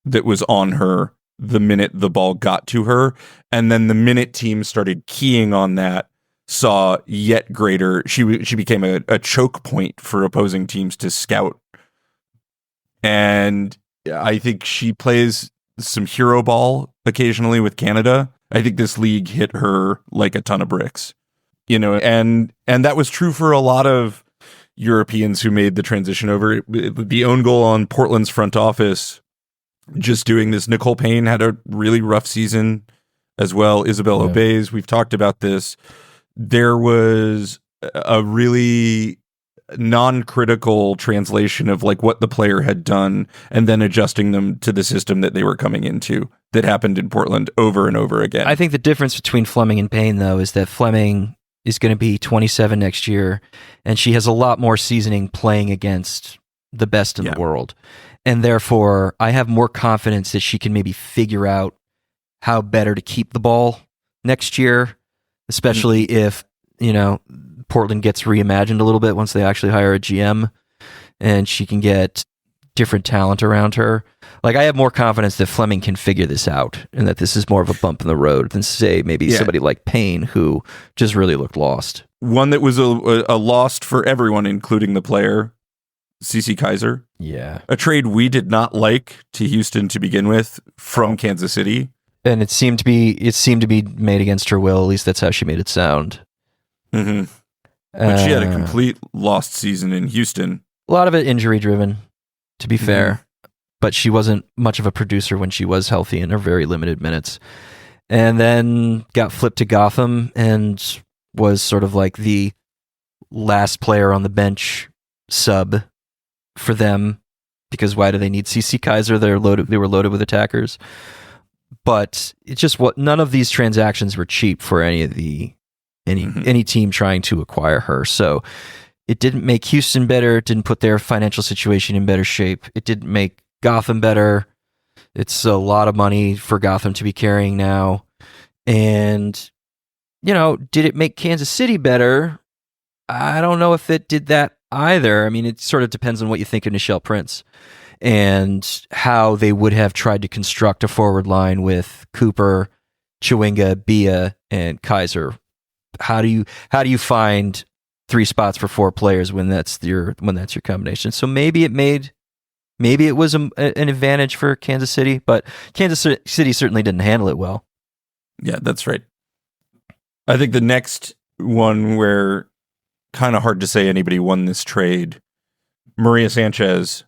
that was on her the minute the ball got to her. And then the minute teams started keying on that, saw yet greater, she became a choke point for opposing teams to scout. And I think she plays some hero ball occasionally with Canada. I think this league hit her like a ton of bricks, and that was true for a lot of Europeans who made the transition over. The own goal on Portland's front office, just doing this. Nicole Payne had a really rough season as well. Isabelle Obeys, we've talked about this. There was a really non-critical translation of like what the player had done and then adjusting them to the system that they were coming into that happened in Portland over and over again. I think the difference between Fleming and Payne, though, is that Fleming is going to be 27 next year, and she has a lot more seasoning playing against the best in the world. And therefore, I have more confidence that she can maybe figure out how better to keep the ball next year, especially if, Portland gets reimagined a little bit once they actually hire a GM and she can get different talent around her. Like, I have more confidence that Fleming can figure this out and that this is more of a bump in the road than, say, maybe somebody like Payne, who just really looked lost. One that was a lost for everyone, including the player, Cece Kaiser. Yeah. A trade we did not like to Houston to begin with from Kansas City. And it seemed to be made against her will. At least that's how she made it sound. Mm-hmm. But she had a complete lost season in Houston. A lot of it injury driven, to be fair. But she wasn't much of a producer when she was healthy in her very limited minutes. And then got flipped to Gotham and was sort of like the last player on the bench sub for them, because why do they need CC Kaiser? They were loaded with attackers. But it's just none of these transactions were cheap for any team trying to acquire her. So it didn't make Houston better. It didn't put their financial situation in better shape. It didn't make Gotham better. It's a lot of money for Gotham to be carrying now. And, did it make Kansas City better? I don't know if it did that either. I mean, it sort of depends on what you think of Nichelle Prince and how they would have tried to construct a forward line with Cooper, Chewinga, Bia, and Kaiser. How do you find 3 spots for 4 players when that's your combination? So maybe it was an advantage for Kansas City, but Kansas City certainly didn't handle it well. Yeah, that's right. I think the next one where kind of hard to say anybody won this trade, Maria Sanchez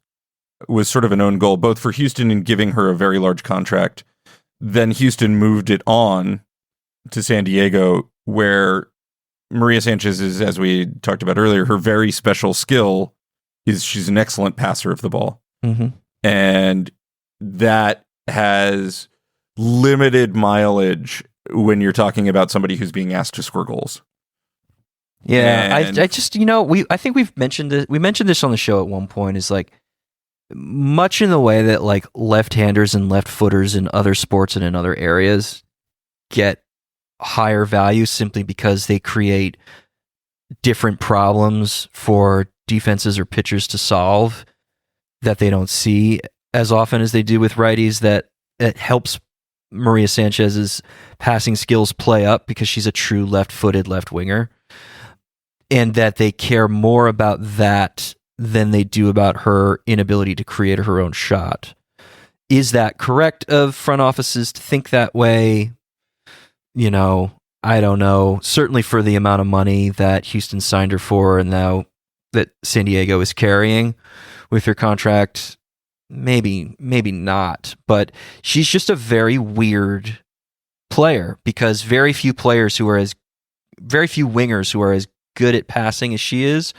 was sort of an own goal, both for Houston in giving her a very large contract. Then Houston moved it on to San Diego, where Maria Sanchez is, as we talked about earlier, her very special skill is she's an excellent passer of the ball. Mm-hmm. And that has limited mileage when you're talking about somebody who's being asked to score goals. Yeah, I just, I think we've mentioned this. We mentioned this on the show at one point, is like, much in the way that like left-handers and left-footers in other sports and in other areas get higher value simply because they create different problems for defenses or pitchers to solve that they don't see as often as they do with righties, that it helps Maria Sanchez's passing skills play up because she's a true left-footed left winger, and that they care more about that than they do about her inability to create her own shot. Is that correct of front offices to think that way? You know, I don't know. Certainly for the amount of money that Houston signed her for and now that San Diego is carrying with her contract, maybe not. But she's just a very weird player because very few wingers who are as good at passing as she is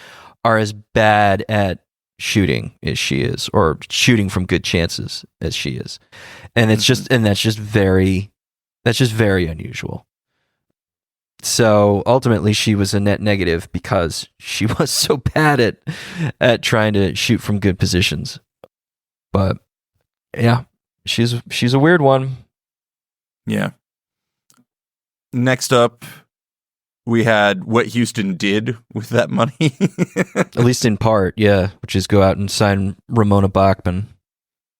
are as bad at shooting as she is, or shooting from good chances as she is. And that's just very unusual. So ultimately she was a net negative because she was so bad at trying to shoot from good positions. But yeah, she's a weird one. Yeah. Next up, we had what Houston did with that money. At least in part, yeah, which is go out and sign Ramona Bachman,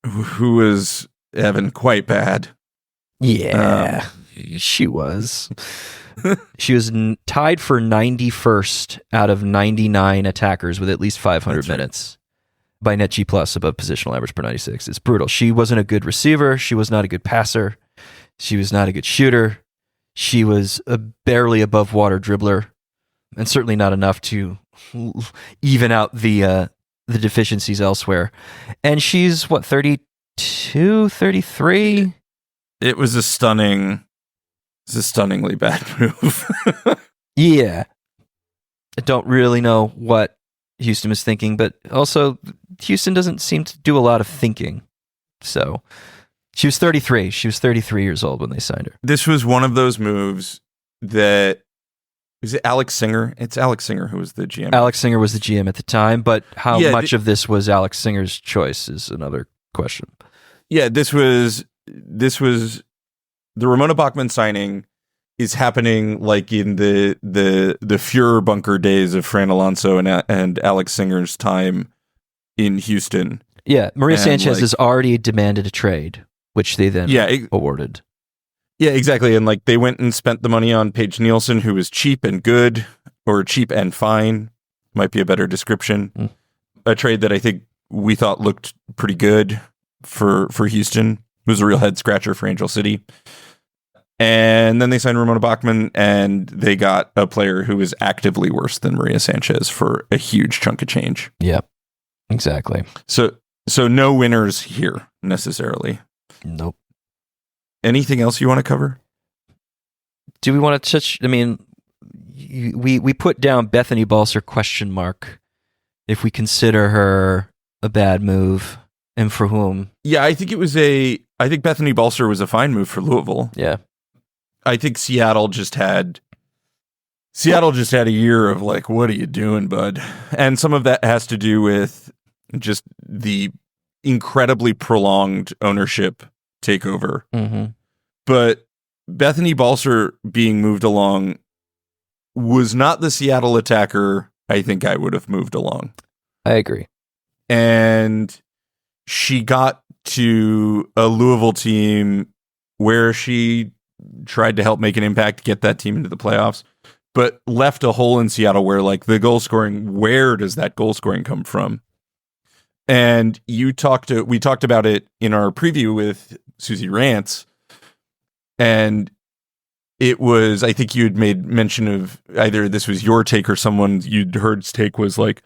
who was Evan quite bad. Yeah, she was. She was tied for 91st out of 99 attackers with at least 500 minutes by net G plus above positional average per 96. It's brutal. She wasn't a good receiver. She was not a good passer. She was not a good shooter. She was a barely above water dribbler, and certainly not enough to even out the deficiencies elsewhere. And she's, 32, 33? It was a stunningly bad move. Yeah. I don't really know what Houston was thinking, but also Houston doesn't seem to do a lot of thinking. So she was 33. She was 33 years old when they signed her. This was one of those moves that... Was it Alex Singer? It's Alex Singer who was the GM. Alex Singer was the GM at the time, but how much of this was Alex Singer's choice is another question. Yeah, this was the Ramona Bachman signing is happening like in the Fuhrer bunker days of Fran Alonso and Alex Singer's time in Houston. Yeah, Maria Sanchez has already demanded a trade, which they then awarded. Yeah, exactly. And like they went and spent the money on Paige Nielsen, who was cheap and good, or cheap and fine, might be a better description. A trade that I think we thought looked pretty good for Houston. It was a real head scratcher for Angel City. And then they signed Ramona Bachman, and they got a player who was actively worse than Maria Sanchez for a huge chunk of change. Yep, exactly. So no winners here necessarily. Nope. Anything else you want to cover? Do we want to touch? I mean, we put down Bethany Balcer ? If we consider her a bad move, and for whom? Yeah, I think Bethany Balcer was a fine move for Louisville. Yeah, I think Seattle just had a year of like, what are you doing, bud? And some of that has to do with just the incredibly prolonged ownership takeover. Mm-hmm. But Bethany Balcer being moved along was not the Seattle attacker I think I would have moved along. I agree. And she got to a Louisville team where she tried to help make an impact, get that team into the playoffs, but left a hole in Seattle where like the goal scoring, where does that goal scoring come from? And we talked about it in our preview with Susie Rance, and it was, I think you had made mention of either this was your take or someone you'd heard's take was like,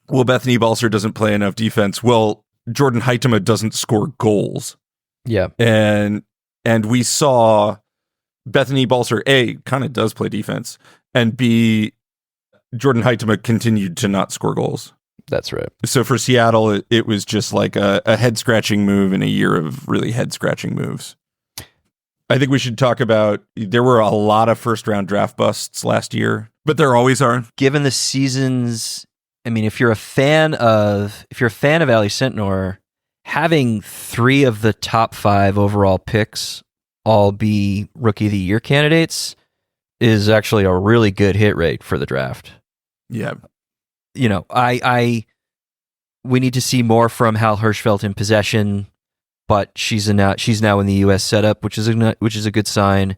well, Bethany Balcer doesn't play enough defense. Well, Jordan Huitema doesn't score goals. Yeah. And we saw Bethany Balcer, A, kind of does play defense, and B, Jordan Huitema continued to not score goals. That's right. So for Seattle, it was just like a head-scratching move in a year of really head-scratching moves. I think we should talk about, there were a lot of first-round draft busts last year, but there always are. Given the season's I mean, if you're a fan of Ali Sentnor, having 3 of the top 5 overall picks all be Rookie of the Year candidates is actually a really good hit rate for the draft. Yeah. You know, we need to see more from Hal Hirschfeld in possession, but she's now in the U.S. setup, which is a good sign.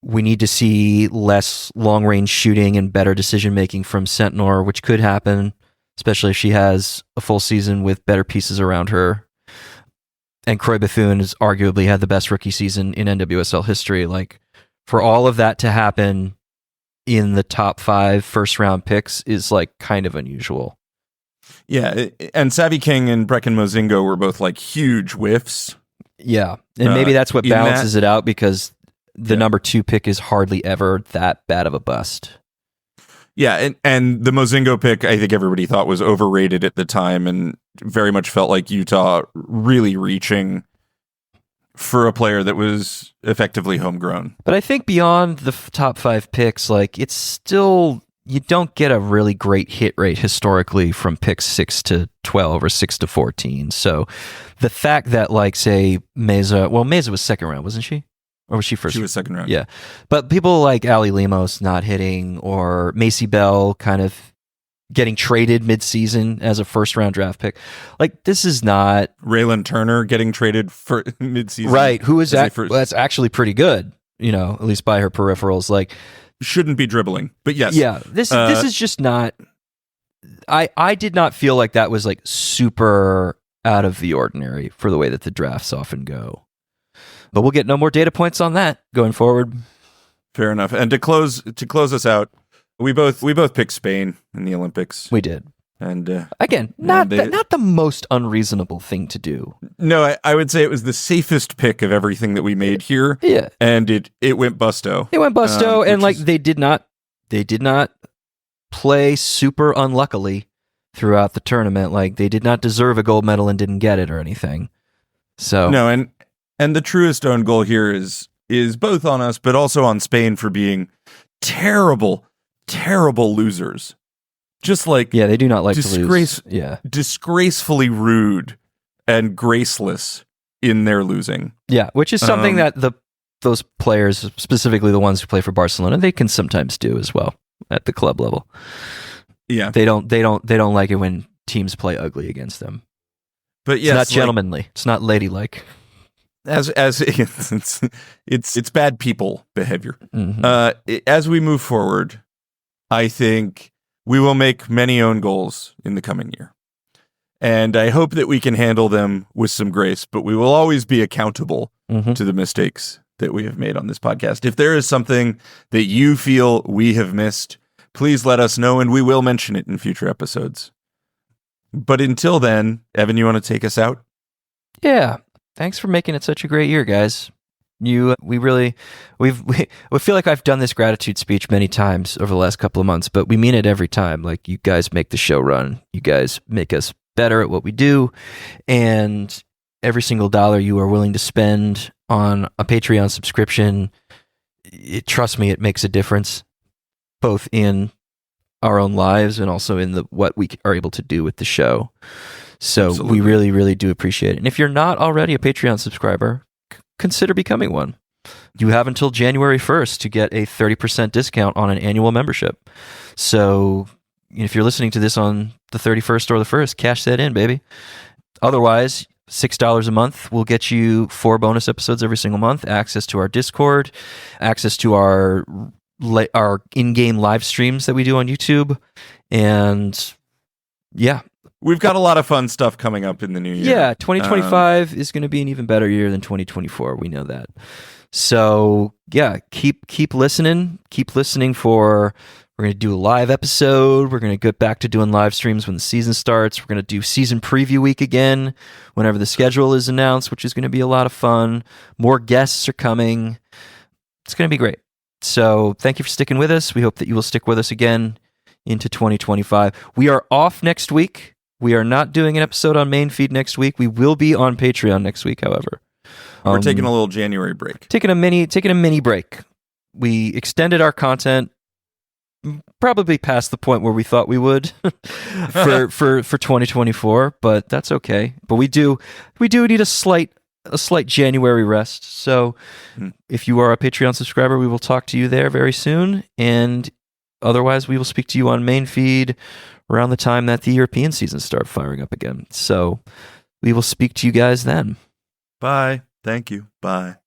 We need to see less long range shooting and better decision making from Sentnor, which could happen, especially if she has a full season with better pieces around her. And Croy Bethune has arguably had the best rookie season in NWSL history. Like, for all of that to happen in the top 5 first round picks is like kind of unusual. Yeah, and Savvy King and Brecken Mozingo were both like huge whiffs. Yeah, and maybe that's what in balances it out, because the number 2 pick is hardly ever that bad of a bust. Yeah, and the Mozingo pick, I think everybody thought was overrated at the time, and very much felt like Utah really reaching for a player that was effectively homegrown. But I think beyond the top 5 picks, like, it's still, you don't get a really great hit rate historically from picks 6 to 12 or 6 to 14. So the fact that, like, say, Meza was second round, wasn't she? Or was she first? She was second round. Yeah. But people like Ali Lemos not hitting, or Macy Bell kind of getting traded mid-season as a first-round draft pick. Like, this is not... Raylan Turner getting traded for mid-season. Right. Who is that? That's actually pretty good, you know, at least by her peripherals. Like, shouldn't be dribbling, but yes. Yeah. This is just not... I did not feel like that was, like, super out of the ordinary for the way that the drafts often go. But we'll get no more data points on that going forward. Fair enough. And to close us out, we both picked Spain in the Olympics. We did. And again, not the most unreasonable thing to do. No, I would say it was the safest pick of everything that we made here. Yeah. And it went busto. It went busto, and like they did not play super unluckily throughout the tournament. Like, they did not deserve a gold medal and didn't get it or anything. So no, and the truest own goal here is both on us, but also on Spain for being terrible losers. Just like, yeah, they do not like to lose. Yeah, disgracefully rude and graceless in their losing. Yeah, which is something that those players, specifically the ones who play for Barcelona, they can sometimes do as well at the club level. Yeah, they don't like it when teams play ugly against them. But yes, it's not gentlemanly. It's not ladylike. As it's bad people behavior. Mm-hmm. As we move forward, I think we will make many own goals in the coming year, and I hope that we can handle them with some grace. But we will always be accountable to the mistakes that we have made on this podcast. If there is something that you feel we have missed, please let us know, and we will mention it in future episodes. But until then, Evan, you want to take us out? Yeah. Thanks for making it such a great year, guys. We feel like I've done this gratitude speech many times over the last couple of months, but we mean it every time. Like, you guys make the show run. You guys make us better at what we do, and every single dollar you are willing to spend on a Patreon subscription, trust me, it makes a difference, both in our own lives and also in what we are able to do with the show. So Absolutely. We really, really do appreciate it. And if you're not already a Patreon subscriber, consider becoming one. You have until January 1st to get a 30% discount on an annual membership. So if you're listening to this on the 31st or the 1st, cash that in, baby. Otherwise, $6 a month will get you 4 bonus episodes every single month, access to our Discord, access to our in-game live streams that we do on YouTube. And yeah. We've got a lot of fun stuff coming up in the new year. Yeah, 2025 is going to be an even better year than 2024. We know that. So yeah, keep listening. Keep listening for. We're going to do a live episode. We're going to get back to doing live streams when the season starts. We're going to do season preview week again whenever the schedule is announced, which is going to be a lot of fun. More guests are coming. It's going to be great. So thank you for sticking with us. We hope that you will stick with us again into 2025. We are off next week. We are not doing an episode on main feed next week. We will be on Patreon next week, however. We're taking a little January break. Taking a mini break. We extended our content probably past the point where we thought we would for 2024, but that's okay. But we do need a slight January rest. So if you are a Patreon subscriber, we will talk to you there very soon. And otherwise, we will speak to you on main feed around the time that the European seasons start firing up again. So we will speak to you guys then. Bye. Thank you. Bye.